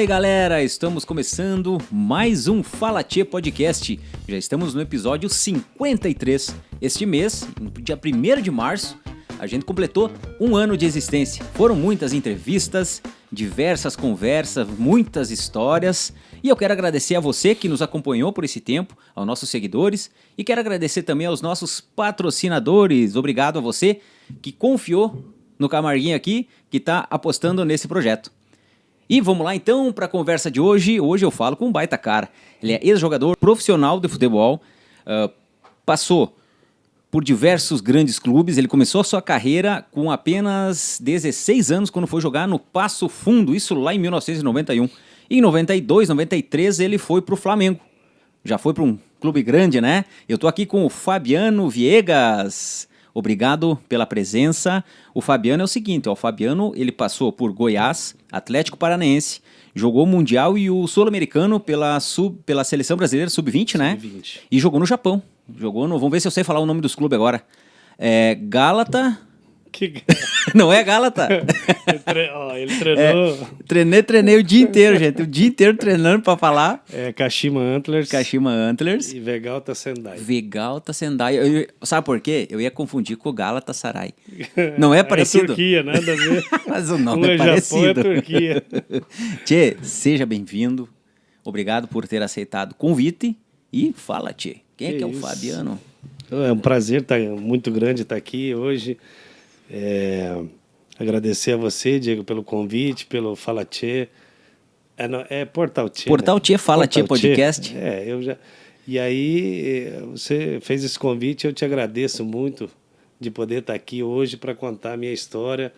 aí, galera, estamos começando mais um Fala Tchê Podcast. Já estamos no episódio 53. Este mês, no dia 1º de março, a gente completou um ano de existência. Foram muitas entrevistas, diversas conversas, muitas histórias. E eu quero agradecer a você que nos acompanhou por esse tempo, aos nossos seguidores. E quero agradecer também aos nossos patrocinadores. Obrigado a você que confiou no Camarguinho aqui, que está apostando nesse projeto. E vamos lá então para a conversa de hoje. Hoje eu falo com um baita cara. Ele é ex-jogador profissional de futebol, passou por diversos grandes clubes. Ele começou a sua carreira com apenas 16 anos, quando foi jogar no Passo Fundo, isso lá em 1991. E em 92, 93 ele foi para o Flamengo. Já foi para um clube grande, né? Eu tô aqui com o Fabiano Viegas. Obrigado pela presença. O Fabiano é o seguinte, o Fabiano ele passou por Goiás, Atlético Paranaense, jogou o Mundial e o Sul-Americano pela Seleção Brasileira Sub-20, né? Sub-20. E jogou no Japão. Vamos ver se eu sei falar o nome dos clubes agora. Gálata... Não é Gálata? Ele treinou... Treinei o dia inteiro, gente. O dia inteiro treinando pra falar. Kashima Antlers. E Vegalta Sendai. Sabe por quê? Eu ia confundir com o Galatasaray. Não é parecido? É Turquia, nada a ver. Mas o nome é parecido. Japão, é Turquia. Tchê, seja bem-vindo. Obrigado por ter aceitado o convite. E fala, Tchê. Quem é que é o Fabiano? É um prazer muito grande estar aqui hoje. Agradecer a você, Diego, pelo convite, pelo Fala Tchê. Portal Tchê. Portal Tchê, Fala Tchê Podcast. E aí, você fez esse convite, eu te agradeço muito de poder estar aqui hoje para contar a minha história.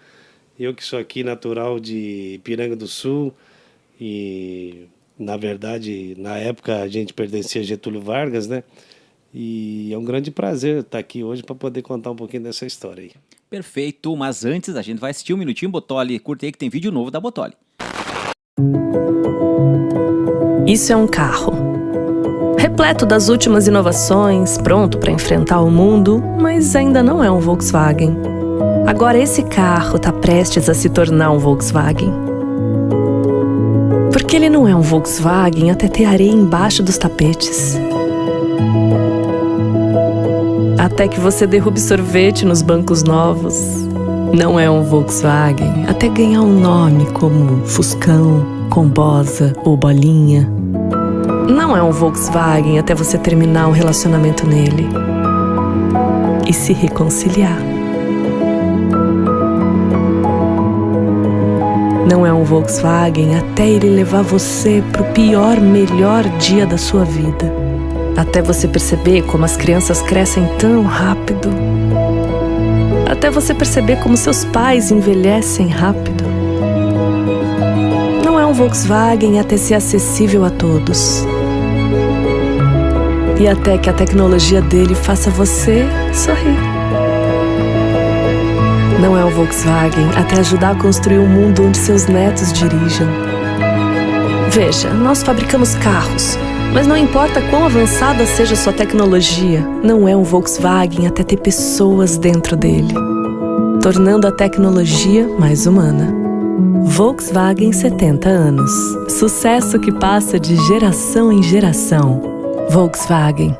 Eu que sou aqui natural de Ipiranga do Sul e, na verdade, na época a gente pertencia a Getúlio Vargas, né? E é um grande prazer estar aqui hoje para poder contar um pouquinho dessa história aí. Perfeito, mas antes a gente vai assistir um minutinho Botoli. Curta aí que tem vídeo novo da Botoli. Isso é um carro. Repleto das últimas inovações, pronto para enfrentar o mundo, mas ainda não é um Volkswagen. Agora esse carro está prestes a se tornar um Volkswagen. Porque ele não é um Volkswagen até ter areia embaixo dos tapetes. Até que você derrube sorvete nos bancos novos. Não é um Volkswagen até ganhar um nome como Fuscão, Combosa ou Bolinha. Não é um Volkswagen até você terminar um relacionamento nele e se reconciliar. Não é um Volkswagen até ele levar você pro pior, melhor dia da sua vida. Até você perceber como as crianças crescem tão rápido. Até você perceber como seus pais envelhecem rápido. Não é um Volkswagen até ser acessível a todos. E até que a tecnologia dele faça você sorrir. Não é um Volkswagen até ajudar a construir um mundo onde seus netos dirijam. Veja, nós fabricamos carros. Mas não importa quão avançada seja sua tecnologia, não é um Volkswagen até ter pessoas dentro dele, tornando a tecnologia mais humana. Volkswagen 70 anos. Sucesso que passa de geração em geração. Volkswagen.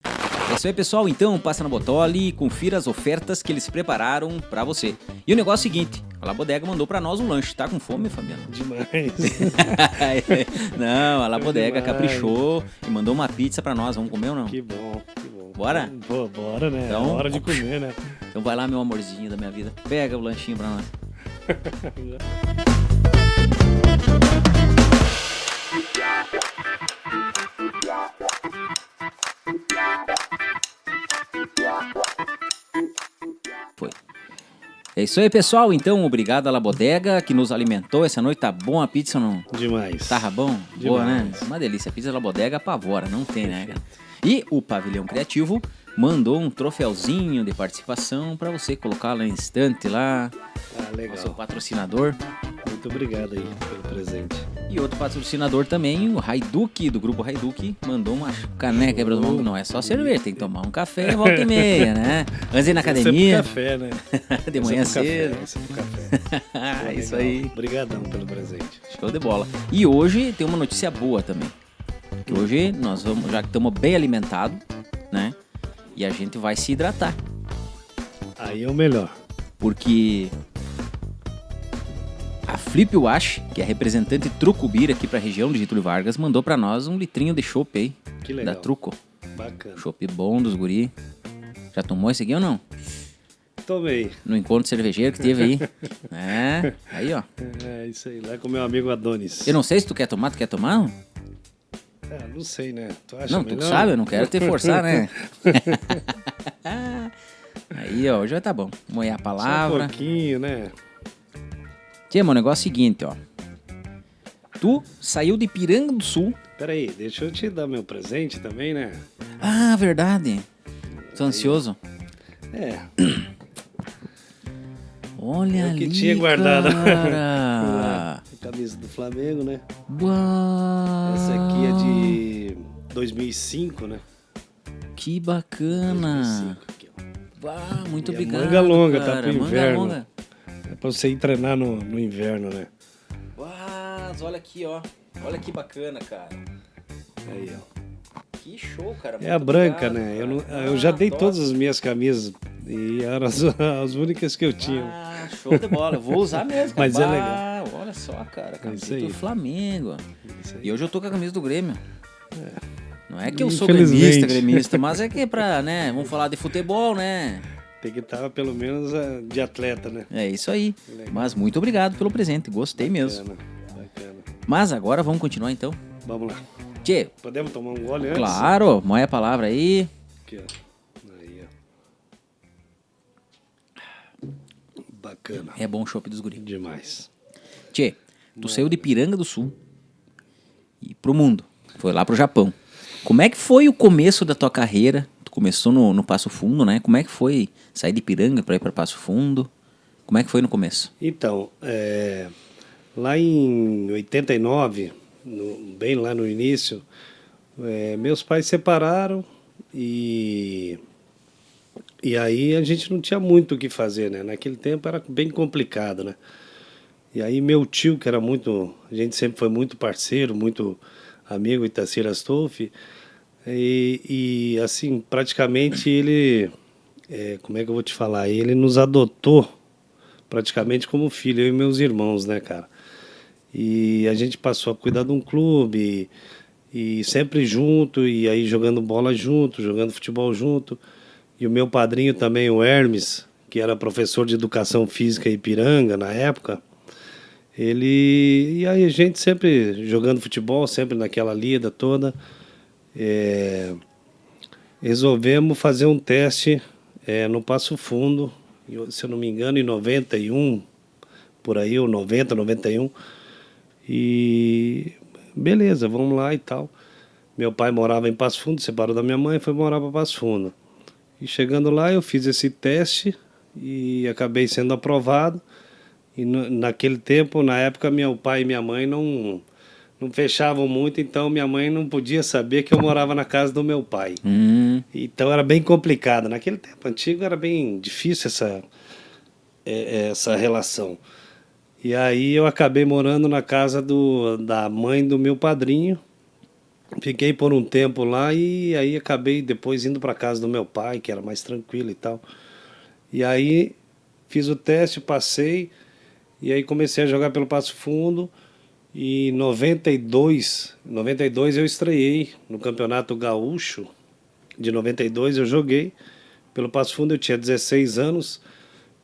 É isso aí, pessoal. Então, passa na Botoli e confira as ofertas que eles prepararam pra você. E o negócio é o seguinte, a La Bodega mandou pra nós um lanche. Tá com fome, Fabiano? Demais. Não, a La Bodega caprichou e mandou uma pizza pra nós. Vamos comer ou não? Que bom. Bora? Bora, né? Então, é hora de comer, né? Então vai lá, meu amorzinho da minha vida. Pega o lanchinho pra nós. Foi. É isso aí, pessoal. Então, obrigado à La Bodega que nos alimentou essa noite. Tá bom a pizza ou não? Demais. Tava bom? Demais. Boa, né? Uma delícia. A pizza La Bodega apavora, não tem, né, cara? E o Pavilhão Criativo mandou um troféuzinho de participação pra você colocar lá em estante lá. Legal. Nosso patrocinador. Muito obrigado aí pelo presente. E outro patrocinador também, o Hajduk, do grupo Hajduk, mandou uma caneca aí pra tomar um... Não é só cerveja, tem que tomar um café volta e meia, né? Antes de ir na academia. Esse é pro café, né? De manhã cedo. Esse é pro café. Isso aí. Obrigadão pelo presente. Show de bola. E hoje tem uma notícia boa também. Que hoje nós vamos, já que estamos bem alimentados, né? E a gente vai se hidratar. Aí é o melhor. Porque a Flip Wash, que é representante Trucubira aqui pra região de Getúlio Vargas, mandou pra nós um litrinho de chopp aí. Que legal. Da Truco. Bacana. Chopp bom dos guri. Já tomou esse aqui ou não? Tomei. No encontro cervejeiro que teve aí. É, aí ó. É isso aí, lá com meu amigo Adonis. Eu não sei se tu quer tomar, tu quer tomar? Não sei, né? Tu acha Não, melhor? tu sabe, eu não quero te forçar, né? Aí ó, já tá bom. Moer a palavra. Só um pouquinho, né? Tia, meu negócio é o seguinte, ó. Tu saiu de Piranga do Sul. Peraí, deixa eu te dar meu presente também, né? Ah, verdade. Tô ansioso. É. Olha Eu ali, que tinha guardado. cara. A camisa do Flamengo, né? Uau. Essa aqui é de 2005, né? Que bacana. 2005 aqui, ó. Uau, muito E obrigado, manga longa, cara. tá pro Manga inverno. longa. É pra você ir treinar no inverno, né? Uau, olha aqui, ó. Olha que bacana, cara. Aí, ó. Que show, cara. É a Muito branca, obrigado, né? cara. Eu já dei top. todas as minhas camisas e eram as únicas que eu tinha. Ah, show de bola. Eu vou usar mesmo. Mas cara. é legal. Olha só, cara. Isso Camiseta aí. do Flamengo. Isso aí. E hoje eu tô com a camisa do Grêmio. Não é que eu sou Infelizmente. gremista, mas é que é pra, né? Vamos falar de futebol, né? Tem que estar pelo menos de atleta, né? É isso aí. Legal. Mas muito obrigado pelo presente. Gostei mesmo. Bacana. Mas agora vamos continuar então. Vamos lá. Tchê, Podemos tomar um gole antes? claro, moe a palavra aí. Aqui, ó. Aí, ó. Bacana. É bom o chopp dos guri. Demais. Tchê, tu saiu de Piranga do Sul e pro mundo. Foi lá pro Japão. Como é que foi o começo da tua carreira? Tu começou no Passo Fundo, né? Como é que foi sair de Piranga pra ir pra Passo Fundo? Como é que foi no começo? Então, lá em 89, bem lá no início, meus pais separaram e aí a gente não tinha muito o que fazer, né? Naquele tempo era bem complicado, né? E aí meu tio, que era muito... A gente sempre foi muito parceiro, muito amigo, Itacir Astolfi, e assim, praticamente ele... como é que eu vou te falar? Ele nos adotou praticamente como filho, eu e meus irmãos, né, cara? E a gente passou a cuidar de um clube e sempre junto, e aí jogando bola junto, jogando futebol junto. E o meu padrinho também, o Hermes, que era professor de educação física em Ipiranga na época, e aí a gente sempre jogando futebol, sempre naquela lida toda, resolvemos fazer um teste no Passo Fundo, se eu não me engano, em 91, por aí, ou 90, 91. E beleza, vamos lá e tal. Meu pai morava em Passo Fundo, separou da minha mãe e foi morar para Passo Fundo. E chegando lá eu fiz esse teste e acabei sendo aprovado. E naquele tempo, na época, meu pai e minha mãe não fechavam muito, então minha mãe não podia saber que eu morava na casa do meu pai. Então era bem complicado. Naquele tempo antigo era bem difícil essa relação. E aí eu acabei morando na casa da mãe do meu padrinho. Fiquei por um tempo lá e aí acabei depois indo para casa do meu pai, que era mais tranquilo e tal. E aí fiz o teste, passei, e aí comecei a jogar pelo Passo Fundo. E em 92 eu estreiei no Campeonato Gaúcho. De 92 eu joguei pelo Passo Fundo, eu tinha 16 anos.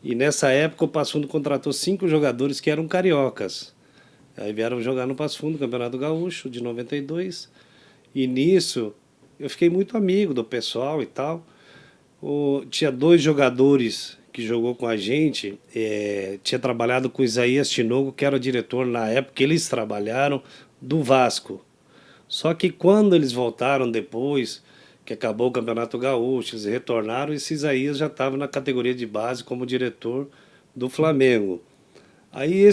E nessa época o Passo Fundo contratou 5 jogadores que eram cariocas. Aí vieram jogar no Passo Fundo, Campeonato Gaúcho, de 92. E nisso eu fiquei muito amigo do pessoal e tal. Tinha 2 jogadores que jogou com a gente. Tinha trabalhado com o Isaías Tinoco, que era o diretor na época. Eles trabalharam do Vasco. Só que quando eles voltaram depois, que acabou o Campeonato Gaúcho, eles retornaram, esse Isaías já estava na categoria de base como diretor do Flamengo. Aí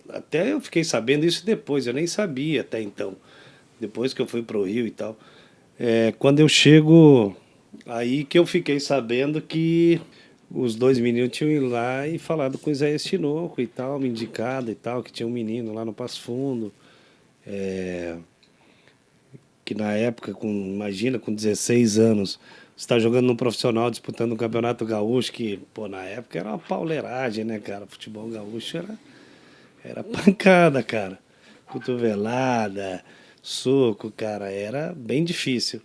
até eu fiquei sabendo isso depois, eu nem sabia até então, depois que eu fui pro Rio e tal. Quando eu chego, aí que eu fiquei sabendo que os dois meninos tinham ido lá e falado com o Isaías Tinoco e tal, me indicado e tal, que tinha um menino lá no Passo Fundo, que na época, imagina, com 16 anos, você está jogando no profissional, disputando um campeonato gaúcho, que, pô, na época era uma pauleiragem, né, cara? Futebol gaúcho era pancada, cara. Cotovelada, soco, cara, era bem difícil.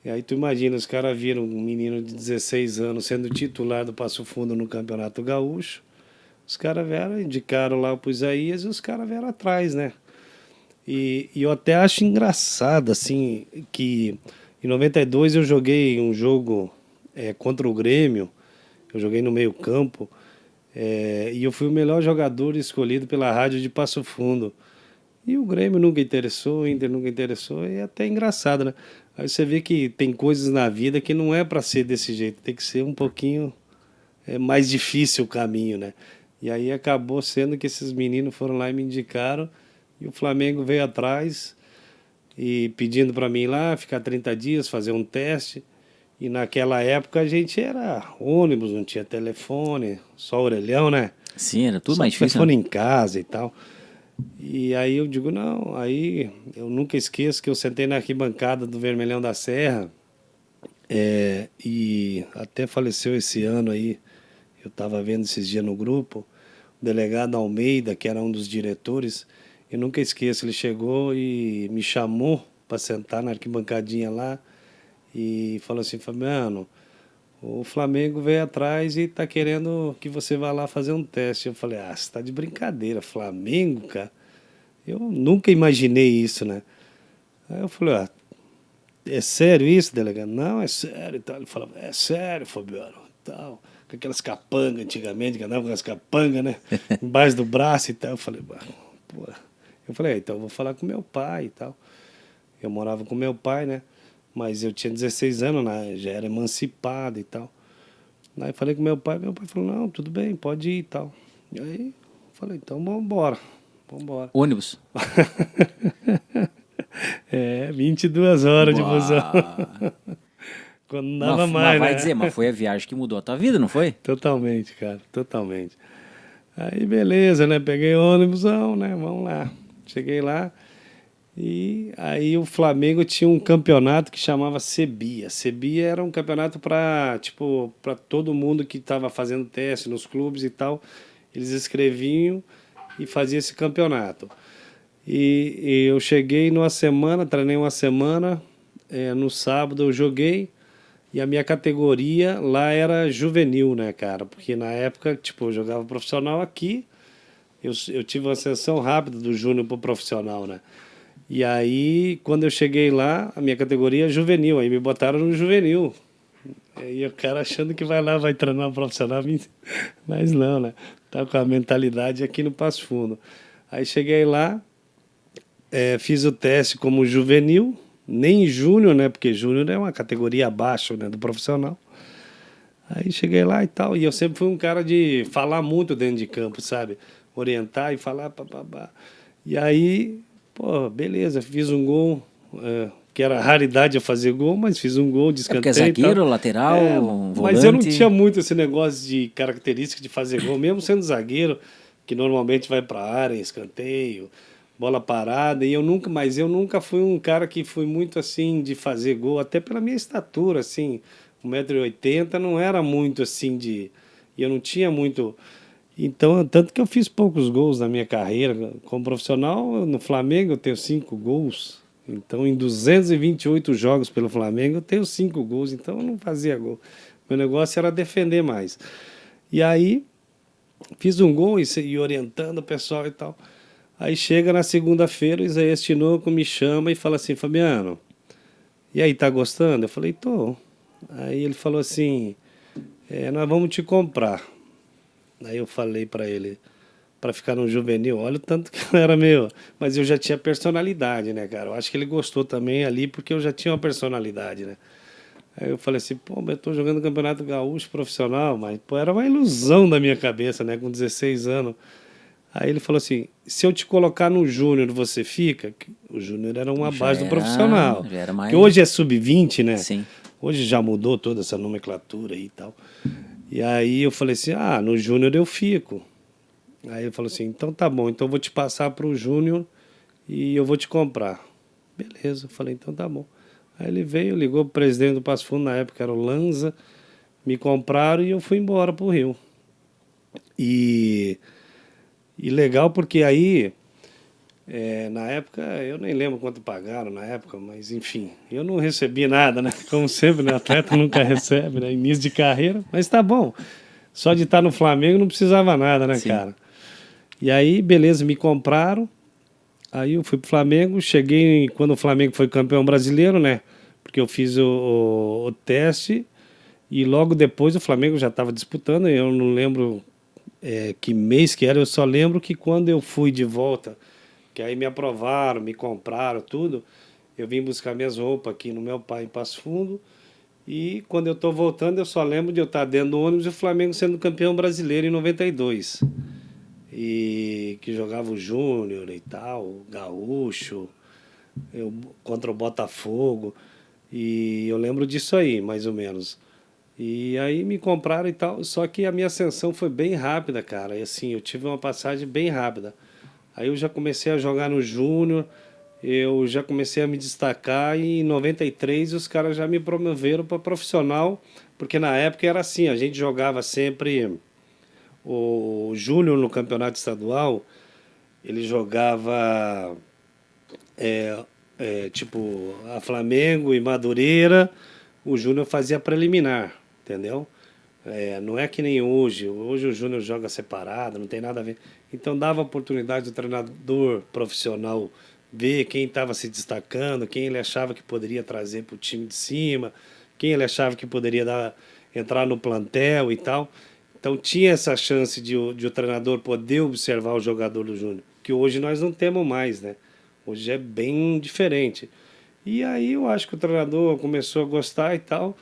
E aí tu imagina, os caras viram um menino de 16 anos sendo titular do Passo Fundo no Campeonato Gaúcho. Os caras vieram, indicaram lá pro Isaías e os caras vieram atrás, né? E eu até acho engraçado, assim, que em 92 eu joguei um jogo contra o Grêmio, eu joguei no meio campo, e eu fui o melhor jogador escolhido pela rádio de Passo Fundo. E o Grêmio nunca interessou, o Inter nunca interessou, e é até engraçado, né? Aí você vê que tem coisas na vida que não é para ser desse jeito, tem que ser um pouquinho mais difícil o caminho, né? E aí acabou sendo que esses meninos foram lá e me indicaram, e o Flamengo veio atrás e pedindo para mim ir lá, ficar 30 dias, fazer um teste. E naquela época a gente era ônibus, não tinha telefone, só orelhão, né? Sim, era tudo Só mais difícil. telefone em casa e tal. E aí eu digo, não, aí eu nunca esqueço que eu sentei na arquibancada do Vermelhão da Serra, e até faleceu esse ano aí, eu estava vendo esses dias no grupo, o delegado Almeida, que era um dos diretores, eu nunca esqueço, ele chegou e me chamou para sentar na arquibancadinha lá e falou assim, Fabiano, o Flamengo veio atrás e tá querendo que você vá lá fazer um teste. Eu falei, você tá de brincadeira, Flamengo, cara? Eu nunca imaginei isso, né? Aí eu falei, é sério isso, delegado? Não, é sério e tal. Ele falava, é sério, Fabiano, tal. Com aquelas capangas antigamente, que andavam com as capangas, né? Embaixo do braço e tal. Eu falei, pô. Eu falei, então eu vou falar com meu pai e tal. Eu morava com meu pai, né? Mas eu tinha 16 anos, né? Já era emancipado e tal. Aí falei com meu pai falou, não, tudo bem, pode ir e tal. E aí eu falei, então vamos embora. Ônibus. 22 horas de busão. Uau. Quando não dava mais, Mas vai né? dizer, mas foi a viagem que mudou a tua vida, não foi? Totalmente, cara, totalmente. Aí beleza, né? Peguei o ônibusão, né? Vamos lá. Cheguei lá e aí o Flamengo tinha um campeonato que chamava Sebia. Sebia era um campeonato para todo mundo que estava fazendo teste nos clubes e tal. Eles escreviam e faziam esse campeonato. E eu cheguei numa semana, treinei uma semana, no sábado eu joguei. E a minha categoria lá era juvenil, né, cara? Porque na época, eu jogava profissional aqui, eu tive uma ascensão rápida do júnior pro profissional, né? E aí, quando eu cheguei lá, a minha categoria é juvenil, aí me botaram no juvenil. E o cara achando que vai lá, vai treinar um profissional, mas não, né? Tá com a mentalidade aqui no Passo Fundo. Aí cheguei lá, fiz o teste como juvenil, nem júnior, né? Porque júnior é uma categoria abaixo, né, do profissional. Aí cheguei lá e tal, e eu sempre fui um cara de falar muito dentro de campo, sabe? Orientar e falar, papapá. E aí, pô, beleza, fiz um gol, que era raridade eu fazer gol, mas fiz um gol de escanteio. Porque é zagueiro, lateral, volante. Mas eu não tinha muito esse negócio de característica de fazer gol, mesmo sendo zagueiro, que normalmente vai para a área, escanteio, bola parada, mas eu nunca fui um cara que fui muito assim de fazer gol, até pela minha estatura, assim, 1,80 m não era muito assim e eu não tinha muito. Então, tanto que eu fiz poucos gols na minha carreira como profissional. No Flamengo eu tenho 5 gols, então em 228 jogos pelo Flamengo eu tenho 5 gols, então eu não fazia gol, meu negócio era defender mais. E aí fiz um gol e orientando o pessoal e tal. Aí chega na segunda-feira, o Isaías Tinoco me chama e fala assim, Fabiano, e aí, tá gostando? Eu falei, tô. Aí ele falou assim, nós vamos te comprar. Aí eu falei para ele, para ficar no juvenil, olha o tanto que eu era meu. Mas eu já tinha personalidade, né, cara? Eu acho que ele gostou também ali, porque eu já tinha uma personalidade, né? Aí eu falei assim, pô, mas eu tô jogando Campeonato Gaúcho profissional, mas pô, era uma ilusão da minha cabeça, né, com 16 anos. Aí ele falou assim, se eu te colocar no júnior, você fica? O júnior era uma base do profissional. Já era mais... Que hoje é sub-20, né? Sim. Hoje já mudou toda essa nomenclatura aí e tal. E aí eu falei assim, no júnior eu fico. Aí ele falou assim, então tá bom, então eu vou te passar pro júnior e eu vou te comprar. Beleza, eu falei, então tá bom. Aí ele veio, ligou pro presidente do Passo Fundo, na época era o Lanza, me compraram e eu fui embora pro Rio. E legal porque aí, na época, eu nem lembro quanto pagaram na época, mas enfim, eu não recebi nada, né? Como sempre, né? Atleta nunca recebe, né? Início de carreira, mas tá bom. Só de estar no Flamengo não precisava nada, né, Sim. cara? E aí, beleza, me compraram. Aí eu fui pro Flamengo, cheguei quando o Flamengo foi campeão brasileiro, né? Porque eu fiz o teste e logo depois o Flamengo já estava disputando, eu não lembro que mês que era, eu só lembro que quando eu fui de volta, que aí me aprovaram, me compraram, tudo, eu vim buscar minhas roupas aqui no meu pai em Passo Fundo e quando eu tô voltando eu só lembro de eu estar dentro do ônibus e o Flamengo sendo campeão brasileiro em 92. E que jogava o Júnior e tal, o Gaúcho, contra o Botafogo, e eu lembro disso aí, mais ou menos. E aí me compraram e tal, só que a minha ascensão foi bem rápida, cara, e assim, eu tive uma passagem bem rápida. Aí eu já comecei a jogar no Júnior, eu já comecei a me destacar e em 93 os caras já me promoveram para profissional, porque na época era assim, a gente jogava sempre... O Júnior no campeonato estadual, ele jogava tipo a Flamengo e Madureira, o Júnior fazia preliminar, entendeu? Não é que nem hoje o Júnior joga separado, não tem nada a ver. Então dava oportunidade do treinador profissional ver quem estava se destacando, quem ele achava que poderia trazer para o time de cima, quem ele achava que poderia entrar no plantel e tal. Então tinha essa chance de o treinador poder observar o jogador do Júnior, que hoje nós não temos mais, né? Hoje é bem diferente. E aí eu acho que o treinador começou a gostar e tal.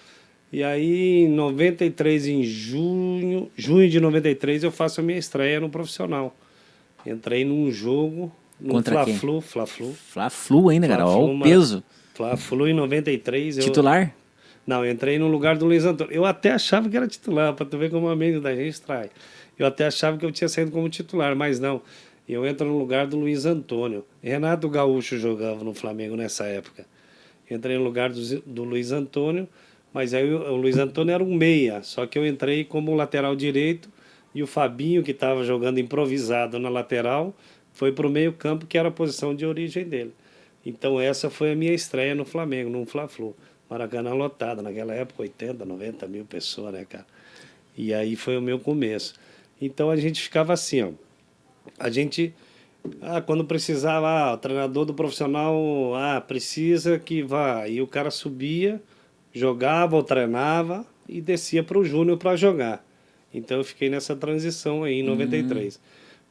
E aí em 93, em junho de 93, eu faço a minha estreia no profissional. Entrei num jogo, no Contra Fla-Flu. Fla-Flu ainda, cara, olha o peso. Fla-Flu em 93. Titular? Não, eu entrei no lugar do Luiz Antônio. Eu até achava que era titular, para tu ver como o amigo da gente trai. Eu até achava que eu tinha saído como titular, mas não. Eu entro no lugar do Luiz Antônio. Renato Gaúcho jogava no Flamengo nessa época. Entrei no lugar do Luiz Antônio, mas aí o Luiz Antônio era um meia, só que eu entrei como lateral direito e o Fabinho, que estava jogando improvisado na lateral, foi para o meio campo, que era a posição de origem dele. Então essa foi a minha estreia no Flamengo, num Fla-Flu. Maracanã lotado, naquela época 80, 90 mil pessoas, né, cara? E aí foi o meu começo. Então a gente ficava assim, ó. A gente, quando precisava, o treinador do profissional, precisa que vá. E o cara subia, jogava ou treinava e descia para o Júnior para jogar. Então eu fiquei nessa transição aí em 93.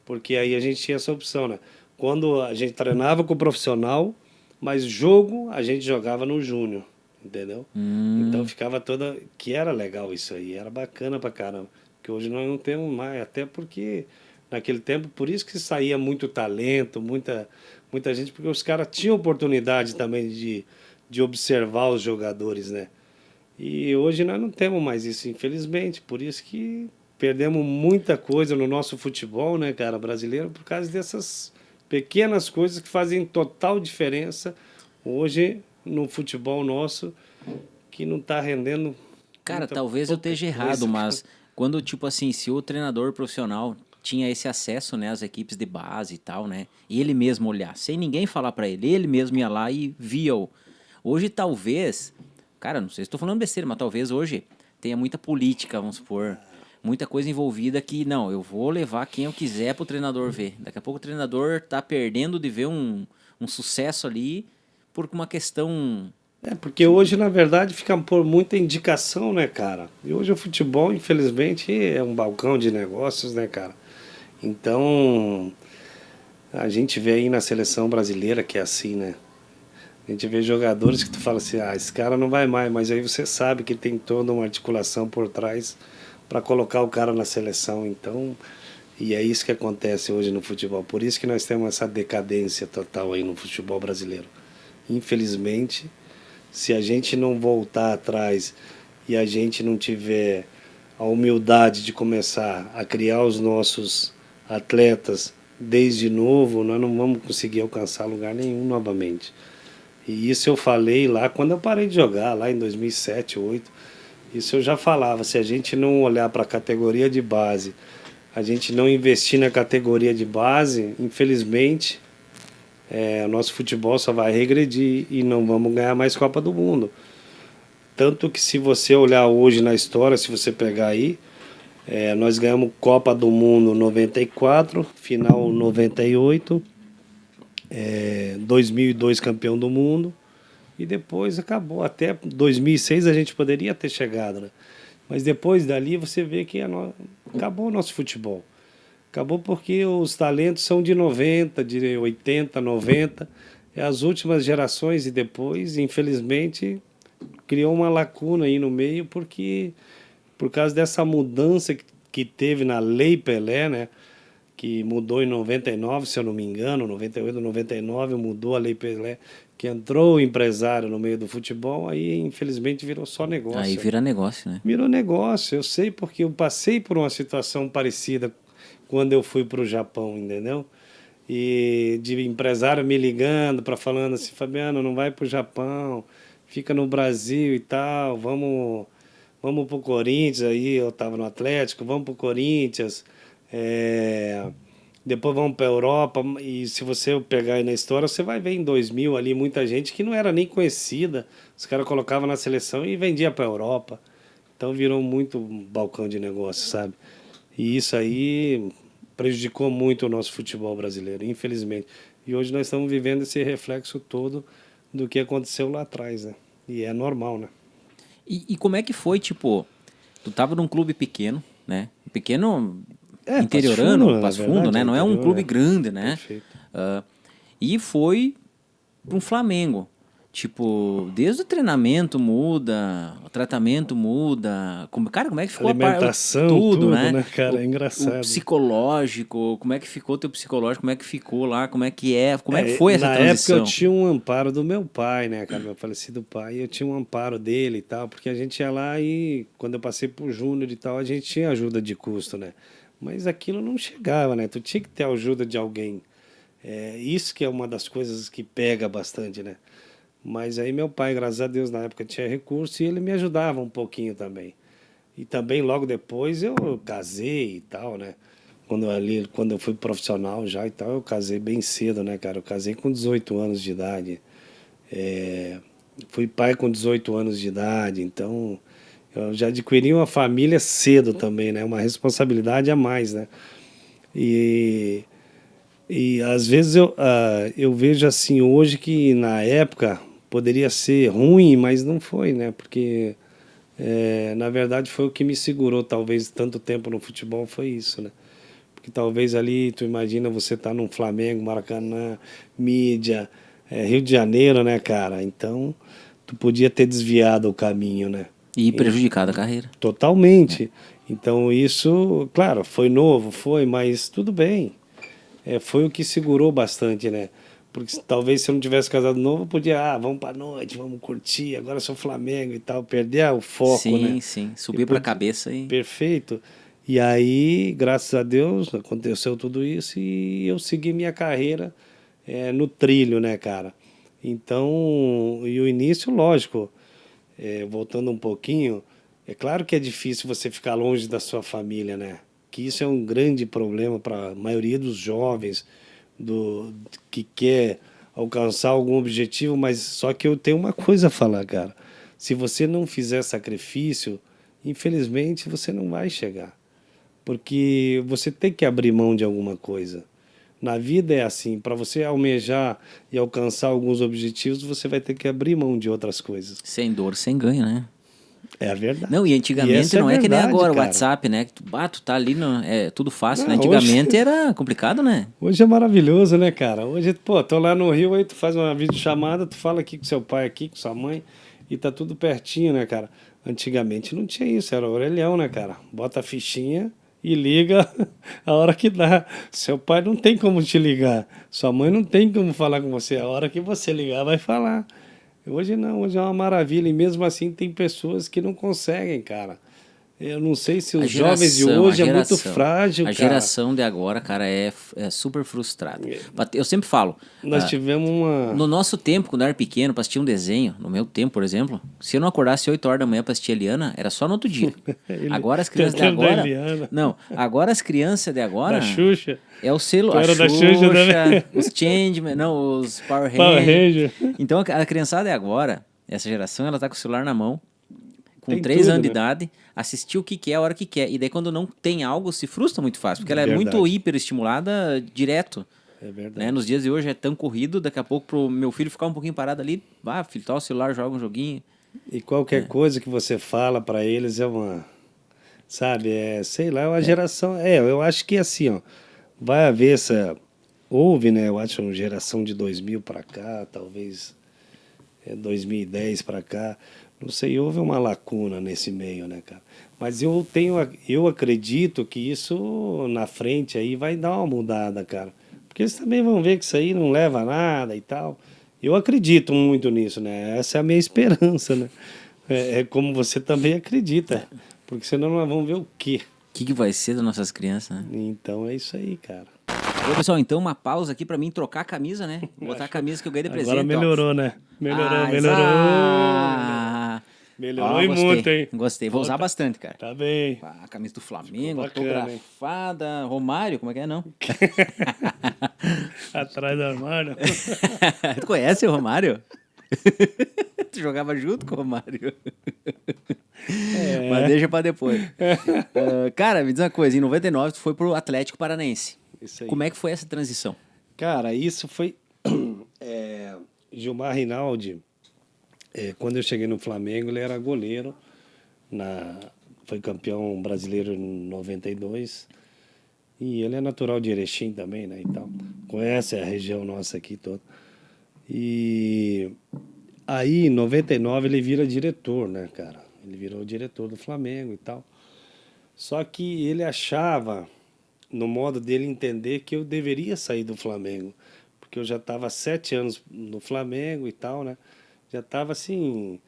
Porque aí a gente tinha essa opção, né? Quando a gente treinava com o profissional, mas jogo a gente jogava no Júnior. Entendeu? Então ficava toda... Que era legal isso aí, era bacana pra caramba. Que hoje nós não temos mais, até porque naquele tempo, por isso que saía muito talento, muita gente, porque os caras tinham oportunidade também de observar os jogadores, né? E hoje nós não temos mais isso, infelizmente, por isso que perdemos muita coisa no nosso futebol, né, cara, brasileiro, por causa dessas pequenas coisas que fazem total diferença hoje no futebol nosso, que não está rendendo. Cara, talvez eu esteja errado, mas quando, tipo assim, se o treinador profissional tinha esse acesso, né, às equipes de base e tal, né, e ele mesmo olhar, sem ninguém falar pra ele, ele mesmo ia lá e via Hoje, talvez, cara, não sei se estou falando besteira, mas talvez hoje tenha muita política, vamos supor, muita coisa envolvida que, não, eu vou levar quem eu quiser pro treinador ver. Daqui a pouco o treinador tá perdendo de ver um sucesso ali por uma questão... Porque hoje, na verdade, fica por muita indicação, né, cara? E hoje o futebol, infelizmente, é um balcão de negócios, né, cara? Então, a gente vê aí na seleção brasileira que é assim, né? A gente vê jogadores que tu fala assim, esse cara não vai mais, mas aí você sabe que tem toda uma articulação por trás para colocar o cara na seleção. Então, E é isso que acontece hoje no futebol. Por isso que nós temos essa decadência total aí no futebol brasileiro. Infelizmente, se a gente não voltar atrás e a gente não tiver a humildade de começar a criar os nossos atletas desde novo, nós não vamos conseguir alcançar lugar nenhum novamente. E isso eu falei lá quando eu parei de jogar, lá em 2007, 2008. Isso eu já falava, se a gente não olhar para a categoria de base, a gente não investir na categoria de base, infelizmente, o nosso futebol só vai regredir e não vamos ganhar mais Copa do Mundo. Tanto que se você olhar hoje na história, se você pegar aí, nós ganhamos Copa do Mundo 94, final 98, 2002 campeão do mundo, e depois acabou. Até 2006 a gente poderia ter chegado, né? Mas depois dali você vê que acabou o nosso futebol. Acabou porque os talentos são de 90, de 80, 90. As últimas gerações e depois, infelizmente, criou uma lacuna aí no meio porque por causa dessa mudança que teve na Lei Pelé, né? Que mudou em 99, se eu não me engano, 98, 99, mudou a Lei Pelé, que entrou o empresário no meio do futebol, aí infelizmente virou só negócio. Aí vira negócio, né? Virou negócio, eu sei porque eu passei por uma situação parecida quando eu fui para o Japão, entendeu? E de empresário me ligando, falando assim, Fabiano, não vai para o Japão, fica no Brasil e tal, vamos para o Corinthians, aí eu estava no Atlético, vamos para o Corinthians, depois vamos para a Europa, e se você pegar aí na história, você vai ver em 2000 ali muita gente que não era nem conhecida, os caras colocavam na seleção e vendia para a Europa. Então virou muito balcão de negócio, sabe? E isso aí prejudicou muito o nosso futebol brasileiro, infelizmente. E hoje nós estamos vivendo esse reflexo todo do que aconteceu lá atrás, né? E é normal, né? E como é que foi, tipo, tu tava num clube pequeno, né? Pequeno interiorano, Passo Fundo, né? Não é um clube grande, né? Perfeito. E foi para um Flamengo. Tipo, desde o treinamento muda, o tratamento muda. Cara, como é que ficou alimentação, tudo, né, cara? É engraçado. O psicológico, como é que ficou o teu psicológico, como é que ficou lá, como é que foi essa transição? Na época eu tinha um amparo do meu pai, né, cara, meu falecido pai, eu tinha um amparo dele e tal, porque a gente ia lá e quando eu passei pro Júnior e tal, a gente tinha ajuda de custo, né? Mas aquilo não chegava, né? Tu tinha que ter a ajuda de alguém. Isso que é uma das coisas que pega bastante, né? Mas aí meu pai, graças a Deus, na época tinha recurso e ele me ajudava um pouquinho também. E também logo depois eu casei e tal, né? Quando eu fui profissional já e tal, eu casei bem cedo, né, cara? Eu casei com 18 anos de idade. Fui pai com 18 anos de idade, então eu já adquiri uma família cedo também, né? Uma responsabilidade a mais, né? E às vezes eu vejo assim hoje que na época poderia ser ruim, mas não foi, né? Porque na verdade foi o que me segurou talvez tanto tempo no futebol, foi isso, né? Porque talvez ali, tu imagina, você tá num Flamengo, Maracanã, mídia, Rio de Janeiro, né, cara? Então tu podia ter desviado o caminho, né? E prejudicado a carreira. Totalmente. Então isso, claro, foi novo, mas tudo bem. Foi o que segurou bastante, né? Porque talvez se eu não tivesse casado novo, eu podia, vamos pra noite, vamos curtir, agora eu sou Flamengo e tal, perder o foco, né? Sim, subir pra cabeça e... Perfeito. E aí, graças a Deus, aconteceu tudo isso e eu segui minha carreira no trilho, né, cara? Então, e o início, lógico, voltando um pouquinho, é claro que é difícil você ficar longe da sua família, né? Que isso é um grande problema para a maioria dos jovens que quer alcançar algum objetivo, mas só que eu tenho uma coisa a falar, cara. Se você não fizer sacrifício, infelizmente você não vai chegar. Porque você tem que abrir mão de alguma coisa. Na vida é assim, para você almejar e alcançar alguns objetivos, você vai ter que abrir mão de outras coisas. Sem dor, sem ganho, né? É a verdade. Não, e antigamente não é que nem agora, cara. o WhatsApp, né? Tu tá ali, é tudo fácil, né? Antigamente era complicado, né? Hoje é maravilhoso, né, cara? Hoje, tô lá no Rio, aí tu faz uma videochamada, tu fala aqui com seu pai, aqui com sua mãe, e tá tudo pertinho, né, cara? Antigamente não tinha isso, era orelhão, né, cara? Bota a fichinha e liga a hora que dá. Seu pai não tem como te ligar. Sua mãe não tem como falar com você. A hora que você ligar, vai falar. Hoje não, hoje é uma maravilha. E mesmo assim tem pessoas que não conseguem, cara. Eu não sei se os jovens de hoje é muito frágil, A cara. geração de agora, cara, é super frustrada. Eu sempre falo, Nós tivemos uma... no nosso tempo, quando eu era pequeno, pra assistir um desenho, no meu tempo, por exemplo, se eu não acordasse 8 horas da manhã pra assistir a Eliana, era só no outro dia. Agora as crianças de agora... Não, agora as crianças de agora... Da Xuxa. É o selo, a era Xuxa, da Xuxa também. os Changeman, não, os Power Power Rangers. Ranger. Então a criançada de agora, essa geração, ela tá com o celular na mão, com Tem 3 tudo, anos de né? idade, assistir o que quer, a hora que quer. E daí quando não tem algo, se frustra muito fácil, porque ela é Verdade. muito hiperestimulada direto. É verdade. Né? Nos dias de hoje é tão corrido, daqui a pouco pro meu filho ficar um pouquinho parado ali, filho, tá o celular, joga um joguinho. E qualquer coisa que você fala pra eles é uma... Sabe, sei lá, é uma geração... eu acho que assim, ó, vai haver essa... Houve, né, eu acho, uma geração de 2000 pra cá, talvez 2010 pra cá, não sei, houve uma lacuna nesse meio, né, cara? Mas eu acredito que isso na frente aí vai dar uma mudada, cara. Porque eles também vão ver que isso aí não leva a nada e tal. Eu acredito muito nisso, né? Essa é a minha esperança, né? É como você também acredita. Porque senão nós vamos ver o quê? O que vai ser das nossas crianças, né? Então é isso aí, cara. Ô, pessoal, então uma pausa aqui pra mim trocar a camisa, né? Botar a camisa que eu ganhei de presente. Agora melhorou, né? Melhorou. Melhorou e gostei, muito, hein? Gostei, vou usar bastante, cara. Tá bem. A camisa do Flamengo, bacana, autografada. Romário, como é que é, não? Atrás do armário. Tu conhece o Romário? Tu jogava junto com o Romário? Mas deixa pra depois. Cara, me diz uma coisa, em 99 tu foi pro Atlético Paranaense. Isso aí. Como é que foi essa transição? Cara, isso foi... Gilmar Rinaldi, quando eu cheguei no Flamengo, ele era goleiro. Foi campeão brasileiro em 92. E ele é natural de Erechim também, né? Então, conhece a região nossa aqui toda. E aí, em 99, ele vira diretor, né, cara? Ele virou diretor do Flamengo e tal. Só que ele achava, no modo dele entender, que eu deveria sair do Flamengo. Porque eu já estava há 7 anos no Flamengo e tal, né? Já estava assim...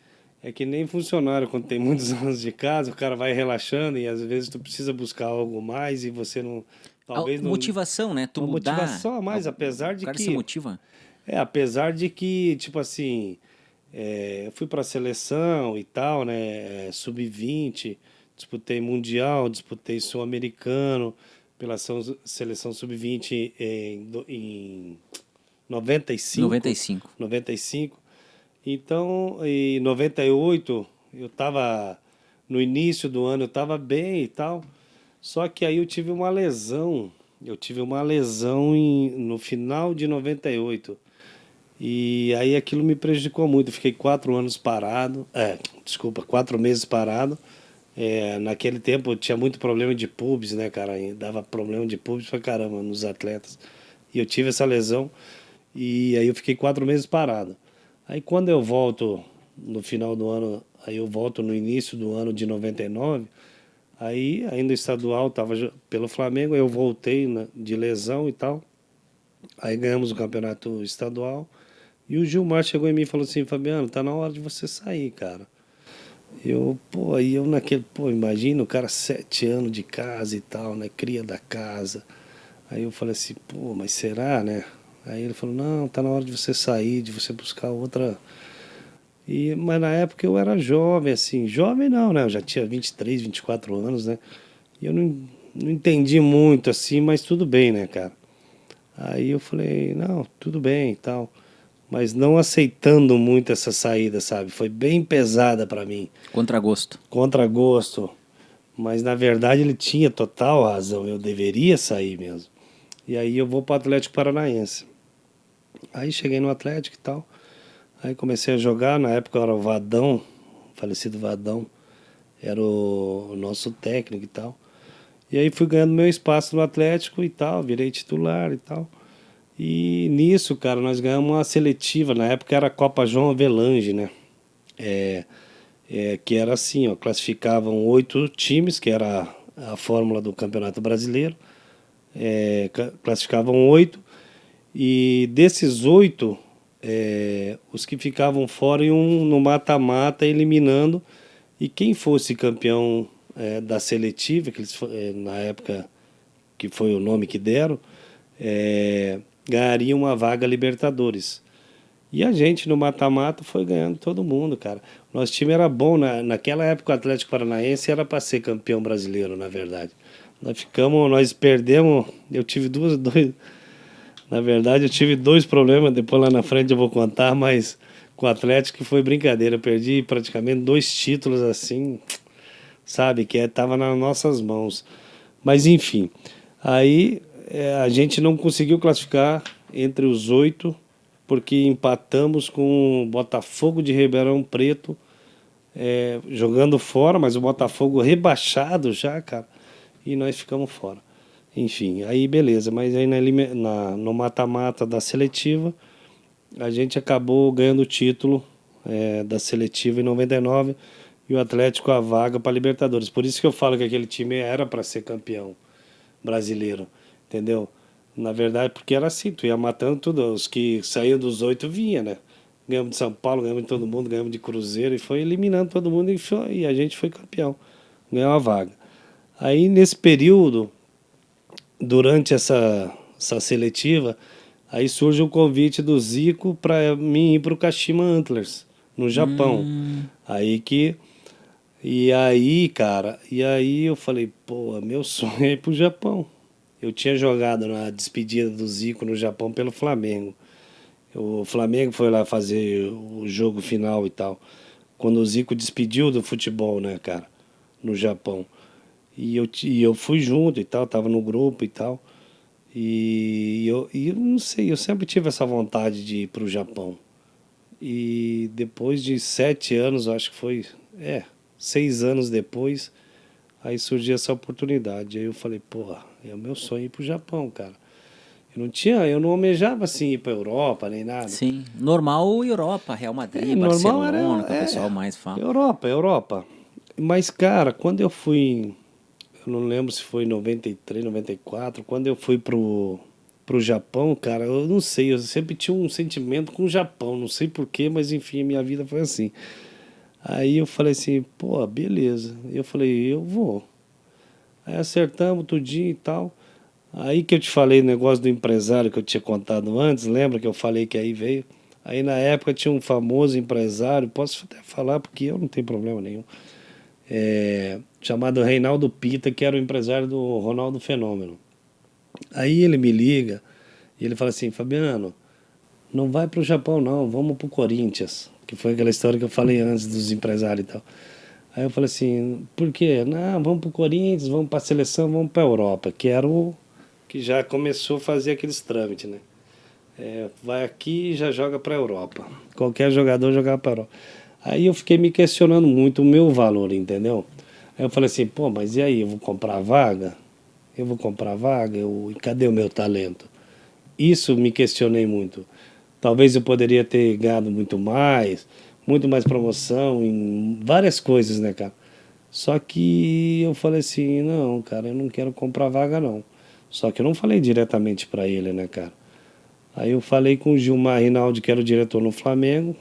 É que nem funcionário, quando tem muitos anos de casa, o cara vai relaxando e às vezes tu precisa buscar algo mais e você não... Talvez não... Motivação, né? Tu mudar... Motivação a mais, apesar de o cara que... se motiva. apesar de que, tipo assim... eu fui pra seleção e tal, né? Sub-20, disputei Mundial, disputei Sul-Americano pela seleção Sub-20 em 95. 95. Então, em 98, eu estava no início do ano, eu estava bem e tal. Só que aí eu tive uma lesão. Eu tive uma lesão no final de 98. E aí aquilo me prejudicou muito. Eu fiquei 4 anos parado. 4 meses parado. Naquele tempo eu tinha muito problema de pubis, né, cara? E dava problema de pubis pra caramba nos atletas. E eu tive essa lesão. E aí eu fiquei 4 meses parado. Aí quando eu volto no final do ano, aí eu volto no início do ano de 99, aí ainda estadual, estava pelo Flamengo, eu voltei de lesão e tal. Aí ganhamos o campeonato estadual. E o Gilmar chegou em mim e falou assim, Fabiano, tá na hora de você sair, cara. Imagina o cara 7 anos de casa e tal, né, cria da casa. Aí eu falei assim, mas será, né? Aí ele falou, não, tá na hora de você sair, de você buscar outra... Mas na época eu era jovem, assim, jovem não, né? Eu já tinha 23, 24 anos, né? E eu não entendi muito, assim, mas tudo bem, né, cara? Aí eu falei, não, tudo bem e tal. Mas não aceitando muito essa saída, sabe? Foi bem pesada pra mim. Contragosto. Mas na verdade ele tinha total razão, eu deveria sair mesmo. E aí eu vou pro Atlético Paranaense. Aí cheguei no Atlético e tal. Aí comecei a jogar. Na época era o Vadão, o falecido Vadão. Era o nosso técnico e tal. E aí fui ganhando meu espaço no Atlético e tal. Virei titular e tal. E nisso, cara, nós ganhamos uma seletiva. Na época era a Copa João Avelange, né? Que era assim, ó. Classificavam 8 times, que era a fórmula do Campeonato Brasileiro. Classificavam 8, e desses 8, os que ficavam fora iam no mata-mata eliminando, e quem fosse campeão da seletiva, que eles, na época que foi o nome que deram, ganharia uma vaga Libertadores. E a gente no mata-mata foi ganhando todo mundo, cara. Nosso time era bom, naquela época o Atlético Paranaense era para ser campeão brasileiro, na verdade. Nós perdemos, eu tive eu tive dois problemas, depois lá na frente eu vou contar, mas com o Atlético foi brincadeira, eu perdi praticamente 2 títulos assim, sabe, que estava nas nossas mãos. Mas enfim, aí a gente não conseguiu classificar entre os 8, porque empatamos com o Botafogo de Ribeirão Preto, jogando fora, mas o Botafogo rebaixado já, cara, e nós ficamos fora. Enfim, aí beleza, mas aí no mata-mata da seletiva, a gente acabou ganhando o título da seletiva em 99, e o Atlético a vaga para Libertadores. Por isso que eu falo que aquele time era para ser campeão brasileiro, entendeu? Na verdade, porque era assim, tu ia matando tudo, os que saíam dos 8 vinha, né? Ganhamos de São Paulo, ganhamos de todo mundo, ganhamos de Cruzeiro, e foi eliminando todo mundo, e a gente foi campeão, ganhou a vaga. Aí nesse período, durante essa seletiva, aí surge o convite do Zico para mim ir para o Kashima Antlers, no Japão. E aí eu falei, pô, meu sonho é ir pro Japão. Eu tinha jogado na despedida do Zico no Japão pelo Flamengo. O Flamengo foi lá fazer o jogo final e tal, quando o Zico despediu do futebol, né, cara, no Japão. E eu fui junto e tal, tava no grupo e tal. E eu não sei, eu sempre tive essa vontade de ir pro Japão. E depois de 7 anos, acho que foi, 6 anos depois, aí surgiu essa oportunidade. Aí eu falei, porra, é o meu sonho ir pro Japão, cara. Eu não almejava assim ir pra Europa, nem nada. Sim, normal Europa, Real Madrid, Normal Barcelona, que o pessoal mais fala. Europa. Mas, cara, quando eu fui, eu não lembro se foi em 93, 94, quando eu fui pro Japão, cara, eu não sei, eu sempre tinha um sentimento com o Japão, não sei porquê, mas enfim, a minha vida foi assim. Aí eu falei assim, pô, beleza. Eu falei, eu vou. Aí acertamos tudinho e tal. Aí que eu te falei o negócio do empresário que eu tinha contado antes, lembra que eu falei que aí veio? Aí na época tinha um famoso empresário, posso até falar porque eu não tenho problema nenhum, chamado Reinaldo Pita, que era o empresário do Ronaldo Fenômeno. Aí ele me liga e ele fala assim, Fabiano, não vai pro Japão não, vamos pro Corinthians, que foi aquela história que eu falei antes dos empresários e tal. Aí eu falei assim, por quê? Não, vamos pro Corinthians, vamos pra seleção, vamos pra Europa, que era o que já começou a fazer aqueles trâmites, né? Vai aqui e já joga pra Europa. Qualquer jogador jogava pra Europa. Aí eu fiquei me questionando muito o meu valor, entendeu? Aí eu falei assim, pô, mas e aí, eu vou comprar vaga? E cadê o meu talento? Isso me questionei muito. Talvez eu poderia ter ganhado muito mais promoção em várias coisas, né, cara? Só que eu falei assim, não, cara, eu não quero comprar vaga, não. Só que eu não falei diretamente para ele, né, cara? Aí eu falei com o Gilmar Rinaldi, que era o diretor no Flamengo.